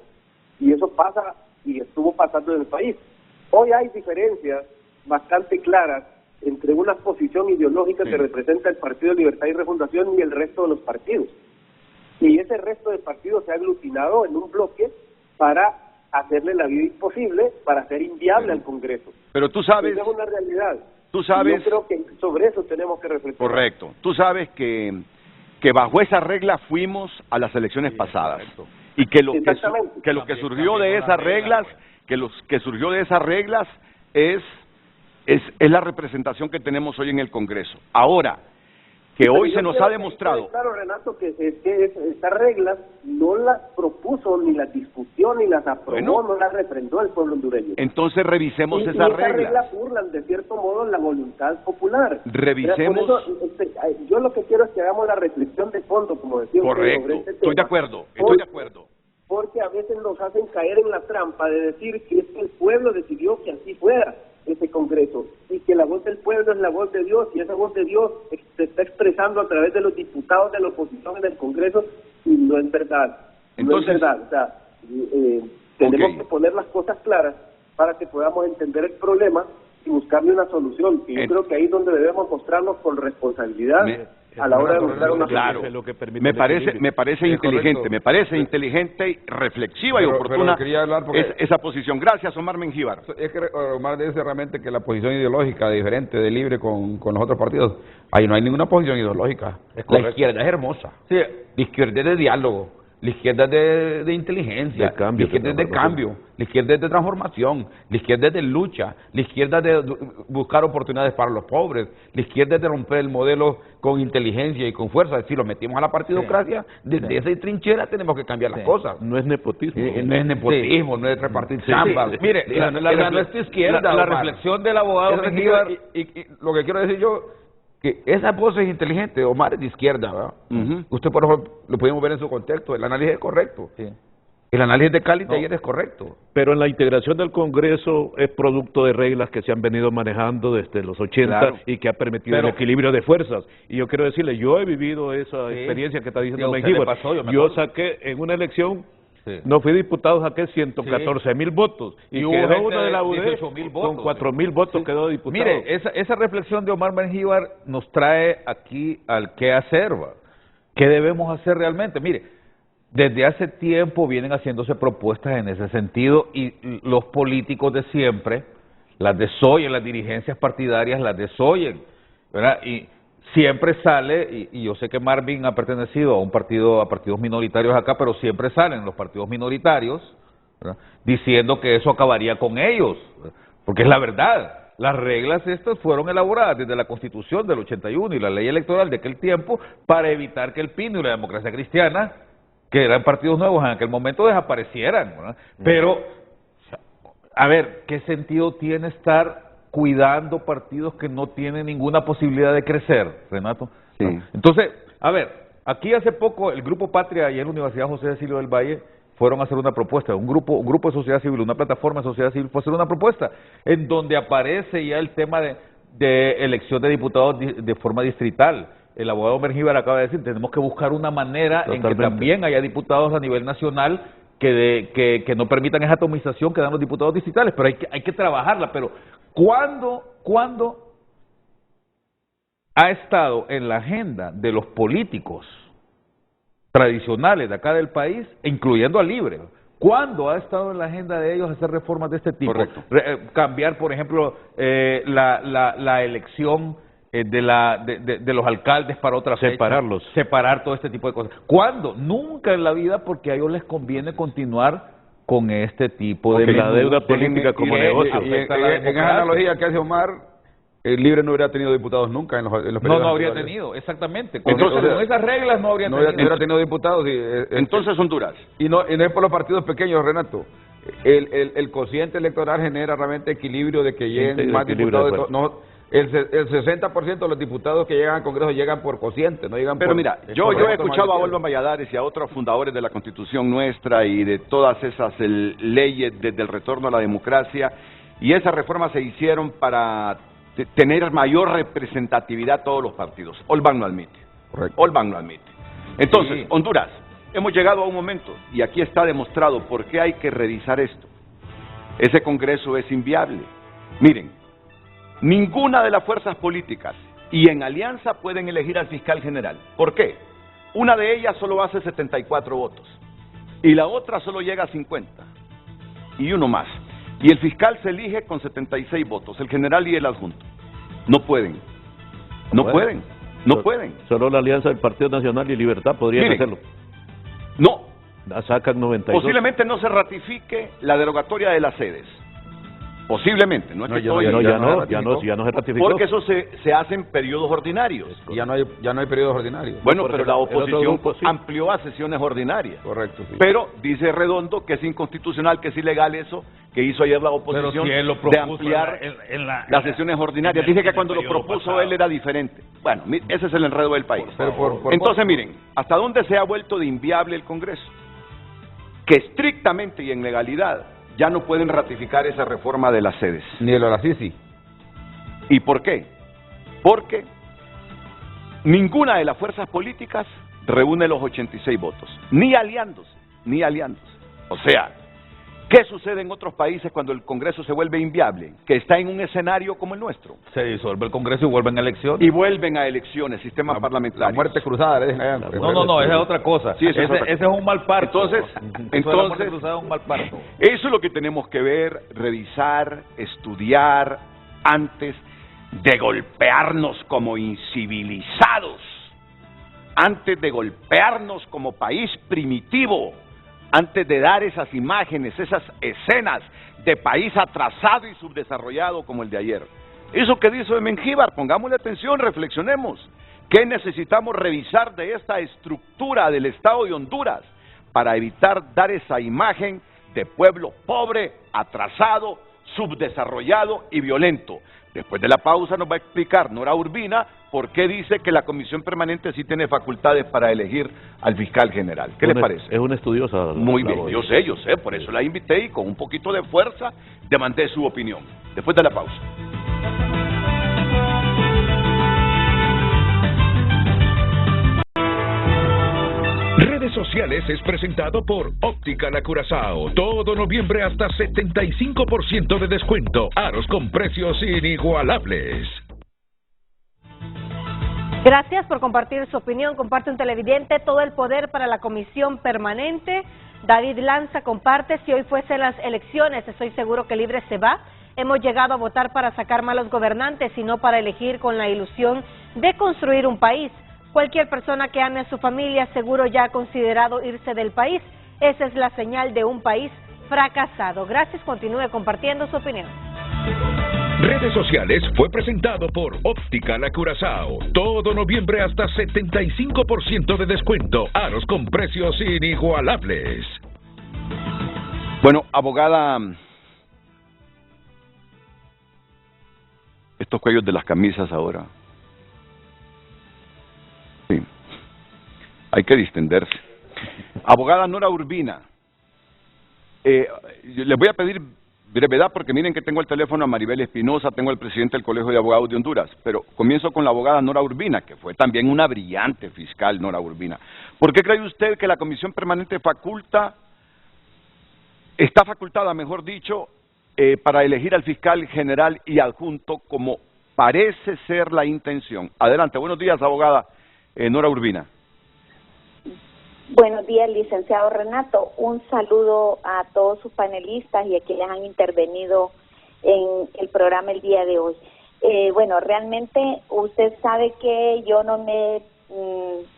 y eso pasa y estuvo pasando en el país. Hoy hay diferencias bastante claras entre una posición ideológica que representa el Partido de Libertad y Refundación y el resto de los partidos. Y ese resto de partidos se ha aglutinado en un bloque para hacerle la vida imposible, para hacer inviable al Congreso. Pero tú sabes... Esa es una realidad. Tú sabes... Yo creo que sobre eso tenemos que reflexionar. Correcto. Tú sabes que bajo esa regla fuimos a las elecciones pasadas. Y que lo que surgió de esas reglas, es la representación que tenemos hoy en el Congreso. Ahora, que hoy se nos ha demostrado... Claro, Renato, que estas reglas no las propuso, ni las discutió, ni las aprobó, no las refrendó el pueblo hondureño. Entonces revisemos esas reglas. Esas reglas burlan, de cierto modo, la voluntad popular. Revisemos... Por eso, yo lo que quiero es que hagamos la reflexión de fondo, como decía usted, sobre este tema. Estoy de acuerdo. Porque a veces nos hacen caer en la trampa de decir que es que el pueblo decidió que así fuera ese Congreso, y que la voz del pueblo es la voz de Dios, y esa voz de Dios se está expresando a través de los diputados de la oposición en el Congreso, y no es verdad. Entonces, no es verdad. O sea, tenemos que poner las cosas claras para que podamos entender el problema y buscarle una solución. Y yo creo que ahí es donde debemos mostrarnos con responsabilidad a la hora de buscar una solución. Me parece inteligente, y reflexiva y oportuna esa posición. Gracias, Omar Mengíbar. Es que Omar dice realmente que la posición ideológica diferente de Libre con los otros partidos, ahí no hay ninguna posición ideológica. La izquierda es hermosa. La izquierda es de diálogo. la izquierda es de inteligencia, De cambio, la izquierda es de de cambio, la izquierda es de transformación, la izquierda es de lucha, la izquierda es de buscar oportunidades para los pobres, la izquierda es de romper el modelo con inteligencia y con fuerza. Si lo metimos a la partidocracia, desde esa trinchera tenemos que cambiar las cosas. No es nepotismo. No es nepotismo, no es repartir chambas. Mire, nuestra izquierda, la reflexión del abogado Mengíbar, y lo que quiero decir yo, que esa voz es inteligente. Omar es de izquierda, ¿verdad? Usted, por ejemplo, lo pudimos ver en su contexto, el análisis es correcto. El análisis de Cali de ayer es correcto. Pero en la integración del Congreso es producto de reglas que se han venido manejando desde los 80 Claro. y que ha permitido el equilibrio de fuerzas. Y yo quiero decirle, yo he vivido esa experiencia que está diciendo Mengíbar. Yo saqué en una elección, no fui diputado, saqué 114,000 votos. Y hubo quedó gente uno de la UD 18,000 votos. con 4,000 votos quedó diputado. Mire, esa reflexión de Omar Mengíbar nos trae aquí al qué hacer, ¿va? ¿Qué debemos hacer realmente? Mire, desde hace tiempo vienen haciéndose propuestas en ese sentido y los políticos de siempre las desoyen, las dirigencias partidarias las desoyen, ¿verdad? Y siempre sale, y yo sé que Marvin ha pertenecido a partidos minoritarios acá, pero siempre salen los partidos minoritarios, ¿verdad?, diciendo que eso acabaría con ellos, ¿verdad?, porque es la verdad. Las reglas estas fueron elaboradas desde la Constitución del 81 y la ley electoral de aquel tiempo para evitar que el PINO y la Democracia Cristiana, que eran partidos nuevos en aquel momento, desaparecieran, ¿verdad? Pero, a ver, ¿qué sentido tiene estar cuidando partidos que no tienen ninguna posibilidad de crecer, Renato? Sí. Entonces, a ver, aquí hace poco el Grupo Patria y en la Universidad José Cecilio del Valle fueron a hacer una propuesta, un grupo de sociedad civil, una plataforma de sociedad civil fue a hacer una propuesta en donde aparece ya el tema de elección de diputados de forma distrital. El abogado Mengíbar acaba de decir, tenemos que buscar una manera en que también haya diputados a nivel nacional que no permitan esa atomización que dan los diputados distritales, pero hay que trabajarla. Pero ¿cuándo ha estado en la agenda de los políticos tradicionales de acá del país, incluyendo al Libre? ¿Cuándo ha estado en la agenda de ellos hacer reformas de este tipo? Correcto. Cambiar, por ejemplo, la elección de los alcaldes para otras Separarlos. fechas, separar todo este tipo de cosas. ¿Cuándo? Nunca en la vida, porque a ellos les conviene continuar con este tipo de la deuda política como negocio. En esa analogía que hace Omar, el Libre no habría tenido diputados nunca en los periodos no habría anteriores. tenido, exactamente. Entonces, con esas reglas no habría tenido. No hubiera tenido diputados. Entonces, Honduras. Y no es por los partidos pequeños, Renato. El cociente electoral genera realmente equilibrio de que lleguen más diputados. El 60% de los diputados que llegan al Congreso llegan por cociente, no llegan Pero por... mira, yo he escuchado a Olvan Valladares y a otros fundadores de la Constitución nuestra y de todas esas leyes desde el retorno a la democracia, y esas reformas se hicieron para tener mayor representatividad a todos los partidos. Olvan lo admite. Correcto. Olvan lo admite. Entonces, Sí. Honduras, hemos llegado a un momento, y aquí está demostrado por qué hay que revisar esto. Ese Congreso es inviable. Miren, ninguna de las fuerzas políticas y en alianza pueden elegir al fiscal general. ¿Por qué? Una de ellas solo hace 74 votos y la otra solo llega a 50 y uno más. Y el fiscal se elige con 76 votos, el general y el adjunto. No pueden. Solo la alianza del Partido Nacional y Libertad podrían Miren, hacerlo. No, La sacan 92. posiblemente no se ratifique la derogatoria de las sedes. Posiblemente, no es que estoy- Ya no se ratificó. porque eso se hace en periodos ordinarios. Y ya no hay periodos ordinarios. Bueno, porque pero la el otro oposición grupo sí. amplió a sesiones ordinarias. Correcto, sí. Pero dice Redondo que es inconstitucional, que es ilegal eso que hizo ayer la oposición Pero si él lo de propuso ampliar en la- las sesiones ordinarias. en el- Dice que en el cuando lo periodo propuso pasado. él era diferente. Bueno, ese es el enredo del país. Pero por Entonces, miren, ¿hasta dónde se ha vuelto de inviable el Congreso? Que estrictamente y en legalidad ya no pueden ratificar esa reforma de las sedes. Ni el Orasisi. ¿Y por qué? Porque ninguna de las fuerzas políticas reúne los 86 votos, ni aliándose. O sea, ¿qué sucede en otros países cuando el Congreso se vuelve inviable? Que está en un escenario como el nuestro. Se disuelve el Congreso y vuelven a elecciones. Y vuelven a elecciones, sistemas La parlamentarios. muerte cruzada, le dicen allá. No, esa es otra cosa. Sí, esa es otra cosa. Ese es un mal parto. Entonces, Eso de la muerte cruzada es un mal parto. Eso es lo que tenemos que ver, revisar, estudiar antes de golpearnos como incivilizados antes de golpearnos como país primitivo, antes de dar esas imágenes, esas escenas de país atrasado y subdesarrollado como el de ayer. Eso que dice Mengíbar, pongámosle atención, reflexionemos. ¿Qué necesitamos revisar de esta estructura del Estado de Honduras para evitar dar esa imagen de pueblo pobre, atrasado, subdesarrollado y violento? Después de la pausa nos va a explicar Nora Urbina por qué dice que la Comisión Permanente sí tiene facultades para elegir al fiscal general. ¿Qué le parece? Es una estudiosa. Muy bien, yo sé, por eso la invité y con un poquito de fuerza demandé su opinión. Después de la pausa. Redes Sociales es presentado por Óptica La Curazao. Todo noviembre hasta 75% de descuento. Aros con precios inigualables. Gracias por compartir su opinión. Comparte un televidente. Todo el poder para la Comisión Permanente. David Lanza comparte: si hoy fuesen las elecciones, estoy seguro que Libre se va. Hemos llegado a votar para sacar malos gobernantes y no para elegir con la ilusión de construir un país. Cualquier persona que ame a su familia seguro ya ha considerado irse del país. Esa es la señal de un país fracasado. Gracias, continúe compartiendo su opinión. Redes Sociales fue presentado por Óptica La Curazao. Todo noviembre hasta 75% de descuento. Aros con precios inigualables. Bueno, abogada, estos cuellos de las camisas ahora. Sí, hay que distenderse. Abogada Nora Urbina, les voy a pedir brevedad porque miren que tengo el teléfono a Maribel Espinosa, tengo al presidente del Colegio de Abogados de Honduras, pero comienzo con la abogada Nora Urbina, que fue también una brillante fiscal, Nora Urbina. ¿Por qué cree usted que la Comisión Permanente está facultada, mejor dicho, para elegir al fiscal general y adjunto como parece ser la intención? Adelante, buenos días, abogada Nora Urbina. Buenos días, licenciado Renato. Un saludo a todos sus panelistas y a quienes han intervenido en el programa el día de hoy. Bueno, realmente usted sabe que yo no me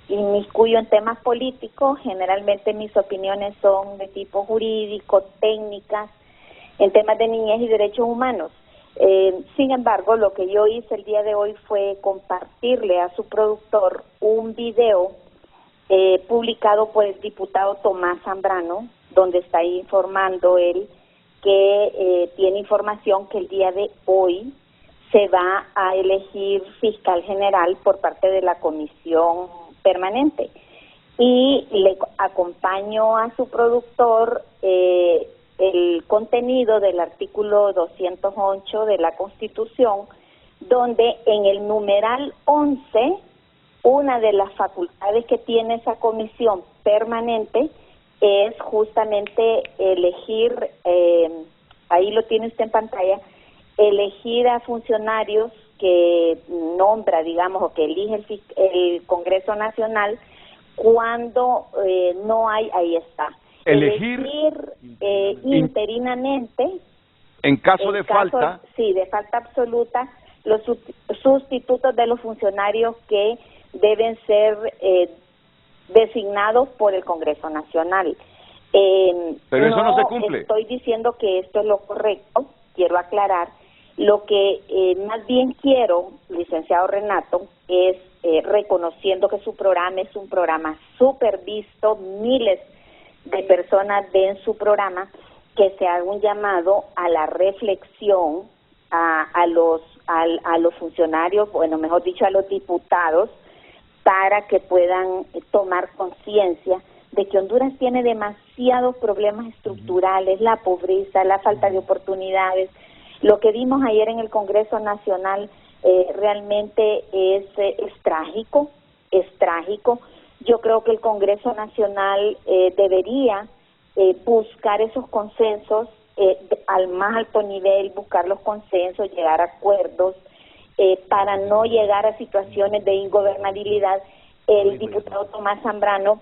inmiscuyo en temas políticos. Generalmente mis opiniones son de tipo jurídico, técnicas, en temas de niñez y derechos humanos. Sin embargo, lo que yo hice el día de hoy fue compartirle a su productor un video publicado por el diputado Tomás Zambrano, donde está informando él que tiene información que el día de hoy se va a elegir fiscal general por parte de la Comisión Permanente. Y le acompaño a su productor el contenido del artículo 208 de la Constitución, donde en el numeral 11, una de las facultades que tiene esa comisión permanente es justamente elegir, ahí lo tiene usted en pantalla, elegir a funcionarios que nombra, digamos, o que elige el Congreso Nacional cuando no hay, ahí está. Elegir interinamente, en caso de falta. Sí, de falta absoluta, los sustitutos de los funcionarios que deben ser designados por el Congreso Nacional. Pero eso no se cumple. Estoy diciendo que esto es lo correcto, quiero aclarar. Lo que más bien quiero, licenciado Renato, es reconociendo que su programa es un programa súper visto, miles de personas ven su programa, que se haga un llamado a la reflexión a los funcionarios, bueno, mejor dicho, a los diputados, para que puedan tomar conciencia de que Honduras tiene demasiados problemas estructurales, la pobreza, la falta de oportunidades. Lo que vimos ayer en el Congreso Nacional realmente es trágico, es trágico. Yo creo que el Congreso Nacional debería buscar esos consensos al más alto nivel, buscar los consensos, llegar a acuerdos para no llegar a situaciones de ingobernabilidad. El diputado Tomás Zambrano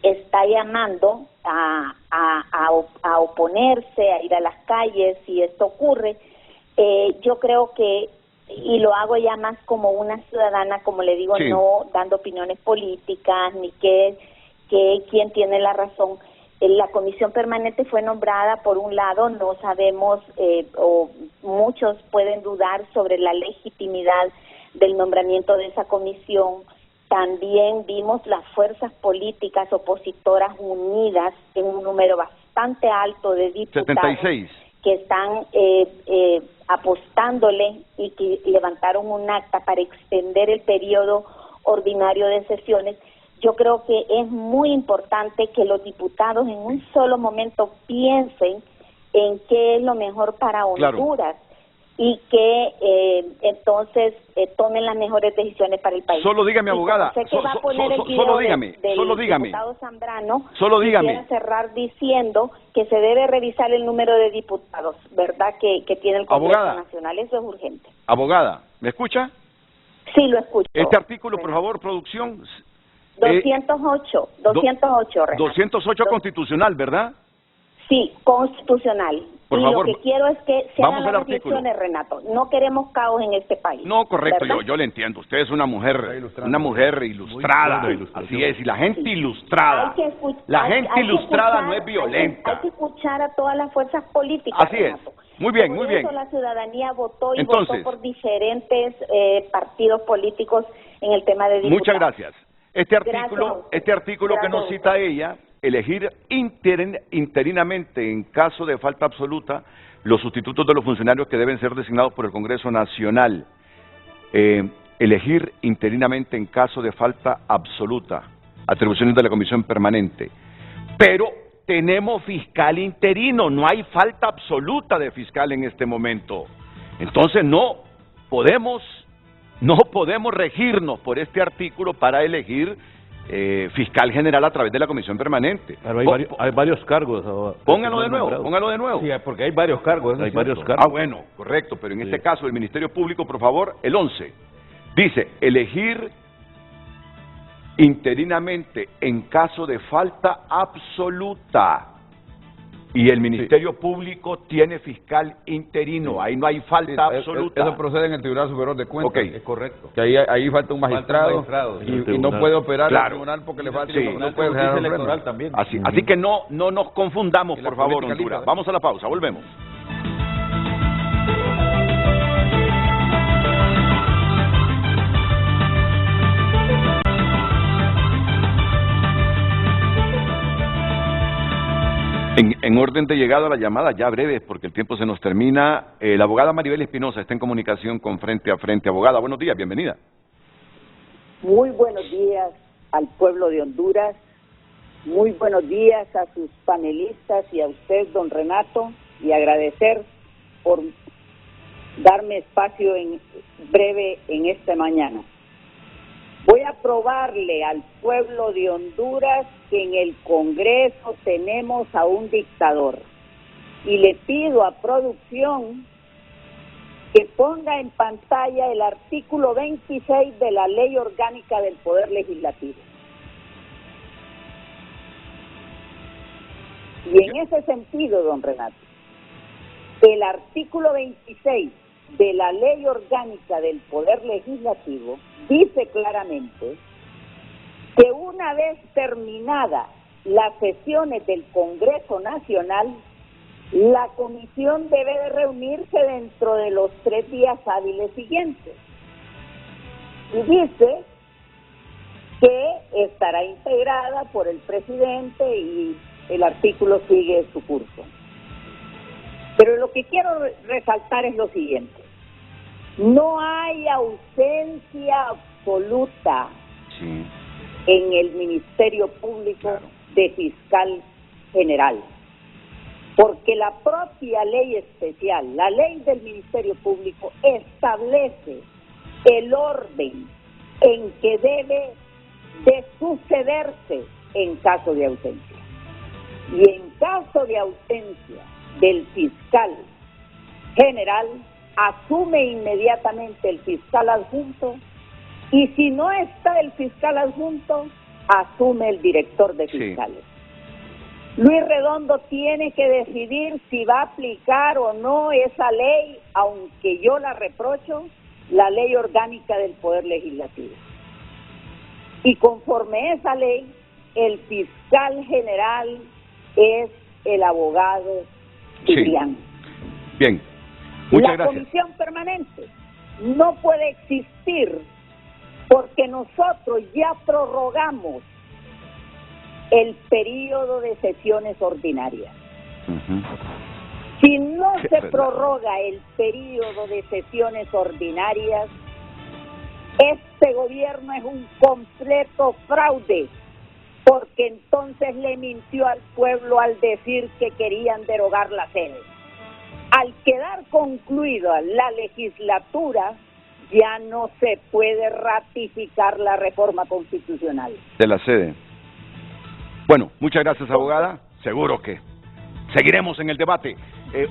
está llamando a oponerse, a ir a las calles si esto ocurre. Yo creo que y lo hago ya más como una ciudadana, como le digo, Sí. no dando opiniones políticas, ni que quién tiene la razón. La comisión permanente fue nombrada, por un lado, no sabemos, o muchos pueden dudar sobre la legitimidad del nombramiento de esa comisión. También vimos las fuerzas políticas opositoras unidas en un número bastante alto de diputados 76. que están apostándole y que levantaron un acta para extender el periodo ordinario de sesiones. Yo creo que es muy importante que los diputados en un solo momento piensen en qué es lo mejor para Honduras, y que entonces tomen las mejores decisiones para el país. Solo dígame, abogada, Sé que va a poner el video solo dígame, del solo dígame. diputado Zambrano. Solo dígame. Quisiera cerrar diciendo que se debe revisar el número de diputados, ¿verdad?, que tiene el Congreso Abogada. Nacional. Eso es urgente. Abogada, ¿me escucha? Sí, lo escucho. Este artículo, por favor, producción. 208, Renato. 208 constitucional, ¿verdad? Sí, constitucional. Por y favor, lo que quiero es que se vamos hagan al las artículo. elecciones, Renato. No queremos caos en este país. No, correcto, ¿verdad? yo le entiendo. Usted es una mujer ilustrada. buena ilustración. Así es, y la gente ilustrada. Hay que La gente ilustrada no es violenta. Hay que escuchar a todas las fuerzas políticas. Así es. Renato. Muy bien, Por muy bien. eso la ciudadanía votó y Entonces, votó por diferentes partidos políticos en el tema de diputados. Muchas gracias. Este Gracias a usted. artículo que Gracias nos a cita ella, elegir interinamente en caso de falta absoluta los sustitutos de los funcionarios que deben ser designados por el Congreso Nacional. Elegir interinamente en caso de falta absoluta, atribuciones de la Comisión Permanente. Pero tenemos fiscal interino, no hay falta absoluta de fiscal en este momento. Entonces no podemos regirnos por este artículo para elegir fiscal general a través de la Comisión Permanente. Pero hay varios cargos. Póngalo de nuevo. Sí, porque hay varios cargos. Hay varios cargos. Ah, bueno, correcto, pero en este caso el Ministerio Público, por favor, el 11, dice elegir interinamente en caso de falta absoluta. Y el Ministerio Público tiene fiscal interino, ahí no hay falta absoluta. Eso procede en el Tribunal Superior de Cuentas. Ok. Es correcto. Que ahí falta un magistrado, y no puede operar Claro. el tribunal porque le falta Sí. no puede generar un electoral freno. también. Así que no nos confundamos, Y la por favor, política Honduras. libre. Vamos a la pausa, volvemos. En orden de llegada a la llamada, ya breves, porque el tiempo se nos termina, la abogada Maribel Espinosa está en comunicación con Frente a Frente. Abogada, buenos días, bienvenida. Muy buenos días al pueblo de Honduras, muy buenos días a sus panelistas y a usted, don Renato, y agradecer por darme espacio en breve en esta mañana. Voy a probarle al pueblo de Honduras que en el Congreso tenemos a un dictador. Y le pido a producción que ponga en pantalla el artículo 26 de la Ley Orgánica del Poder Legislativo. Y en ese sentido, don Renato, el artículo 26 de la Ley Orgánica del Poder Legislativo dice claramente que una vez terminadas las sesiones del Congreso Nacional, la comisión debe de reunirse dentro de los 3 días hábiles siguientes. Y dice que estará integrada por el presidente y el artículo sigue su curso. Pero lo que quiero resaltar es lo siguiente. No hay ausencia absoluta en el Ministerio Público de fiscal general. Porque la propia ley especial, la ley del Ministerio Público, establece el orden en que debe de sucederse en caso de ausencia. Y en caso de ausencia del fiscal general, asume inmediatamente el fiscal adjunto, y si no está el fiscal adjunto, asume el director de fiscales. Luis Redondo tiene que decidir si va a aplicar o no esa ley, aunque yo la reprocho, la ley orgánica del Poder Legislativo. Y conforme esa ley, el fiscal general es el abogado Cipriano. Sí. Bien, muchas gracias. La comisión permanente no puede existir porque nosotros ya prorrogamos el periodo de sesiones ordinarias. Si no se prorroga el periodo de sesiones ordinarias, este gobierno es un completo fraude, porque entonces le mintió al pueblo al decir que querían derogar la sede. Al quedar concluida la legislatura, ya no se puede ratificar la reforma constitucional. De la sede. Bueno, muchas gracias, abogada. Seguro que seguiremos en el debate.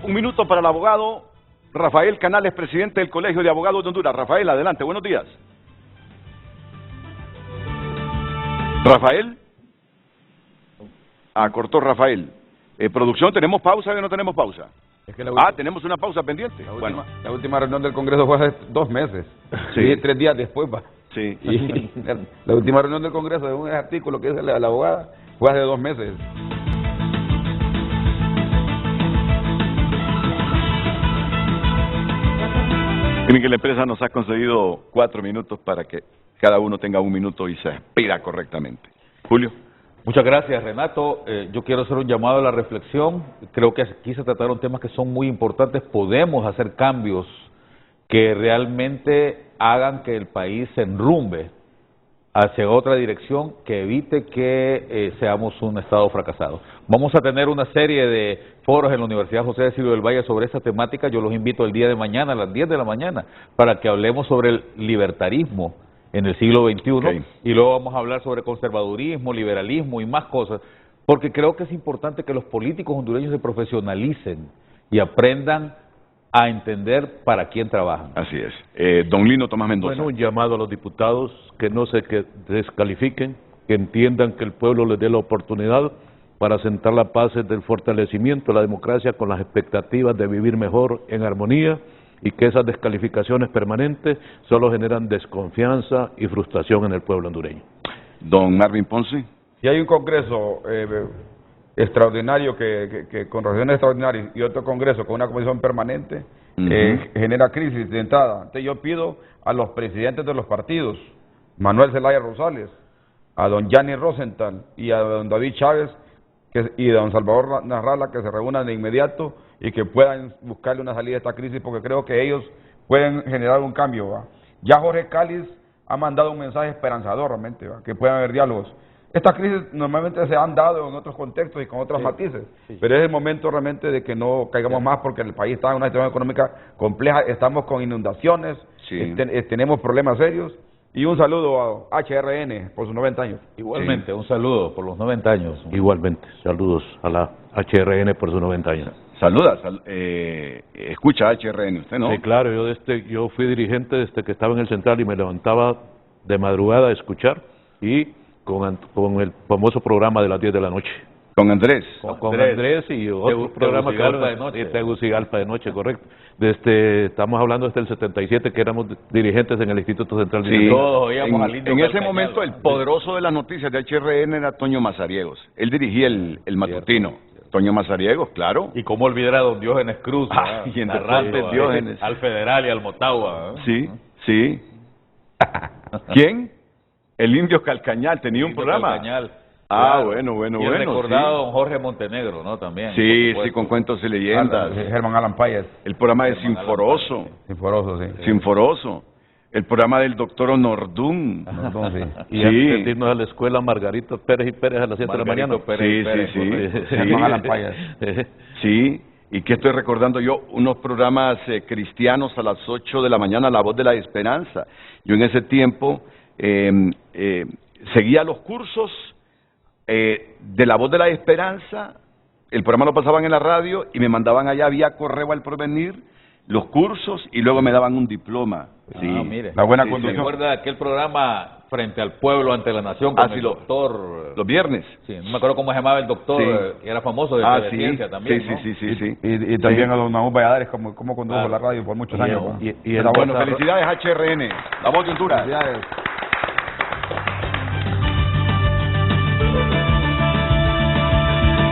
Un minuto para el abogado Rafael Canales, presidente del Colegio de Abogados de Honduras. Rafael, adelante, buenos días. ¿Rafael? Cortó Rafael. Producción, ¿tenemos pausa o no tenemos pausa? Es que tenemos una pausa pendiente. La última reunión del Congreso fue hace 2 meses. Sí. Y 3 días después va. Sí. Y la última reunión del Congreso de un artículo que dice la abogada fue hace 2 meses. Miren que la empresa nos ha concedido 4 minutos para que cada uno tenga 1 minuto y se expida correctamente. Julio. Muchas gracias, Renato. Yo quiero hacer un llamado a la reflexión. Creo que aquí se trataron temas que son muy importantes. Podemos hacer cambios que realmente hagan que el país se enrumbe hacia otra dirección que evite que seamos un Estado fracasado. Vamos a tener una serie de foros en la Universidad José de Silvio del Valle sobre esta temática. Yo los invito el día de mañana a las 10 de la mañana para que hablemos sobre el libertarismo en el siglo XXI, y luego vamos a hablar sobre conservadurismo, liberalismo y más cosas, porque creo que es importante que los políticos hondureños se profesionalicen y aprendan a entender para quién trabajan. Así es. Don Lino Tomás Mendoza. Bueno, un llamado a los diputados que no se descalifiquen, que entiendan que el pueblo les dé la oportunidad para sentar la paz del fortalecimiento de la democracia con las expectativas de vivir mejor en armonía, y que esas descalificaciones permanentes solo generan desconfianza y frustración en el pueblo hondureño. Don Marvin Ponce. Si hay un congreso extraordinario que con reuniones extraordinarias y otro congreso con una comisión permanente, genera crisis de entrada. Entonces yo pido a los presidentes de los partidos, Manuel Zelaya Rosales, a don Gianni Rosenthal y a don David Chávez y a don Salvador Narrala, que se reúnan de inmediato y que puedan buscarle una salida a esta crisis, porque creo que ellos pueden generar un cambio, ¿va? Ya Jorge Cáliz ha mandado un mensaje esperanzador realmente, ¿va? Que puedan haber diálogos. Estas crisis normalmente se han dado en otros contextos y con otros matices, pero es el momento realmente de que no caigamos más, porque el país está en una situación económica compleja, estamos con inundaciones, tenemos problemas serios. Y un saludo a HRN por sus 90 años. Igualmente, un saludo por los 90 años. Igualmente, saludos a la HRN por sus 90 años. Saluda, escucha HRN, ¿usted no? Sí, claro, yo fui dirigente desde que estaba en el Central y me levantaba de madrugada a escuchar, y con el famoso programa de las 10 de la noche. Con Andrés. Con Andrés y otro programa que Tegucigalpa de noche, correcto. Estamos hablando desde el 77, que éramos dirigentes en el Instituto Central. Sí, todos oíamos al Indio. En ese momento el poderoso de las noticias de HRN era Toño Mazariegos. Él dirigía el matutino. Toño Mazariegos, claro. Y cómo olvidar a don Diógenes Cruz, y en Diógenes. Al Federal y al Motagua. Sí, sí. ¿Quién? El Indio Calcañal tenía un programa. Calcañal. Bueno. Y el recordado don Jorge Montenegro, ¿no? También. Sí, con cuentos y leyendas. Germán Alan Payas. El programa de Sinforoso. Sinforoso. El programa del doctor Honordún. Y antes de irnos a la escuela, Margarito Pérez y Pérez a las 7 de la mañana. Germán Alan Payas. Sí. ¿Y qué estoy recordando yo? Unos programas cristianos a las 8 de la mañana, La Voz de la Esperanza. Yo en ese tiempo seguía los cursos de La Voz de la Esperanza. El programa lo pasaban en la radio y me mandaban allá vía correo al Porvenir los cursos y luego me daban un diploma. Sí. Mire. La buena ¿Se conducción. acuerda de aquel programa Frente al Pueblo ante la Nación con el doctor? Los viernes. Sí, no me acuerdo cómo se llamaba el doctor, que era famoso de ciencia también. Sí. Y también a don Naúl Valladares, como condujo la radio por muchos años. Bueno, felicidades HRN, la voz de Honduras. Felicidades.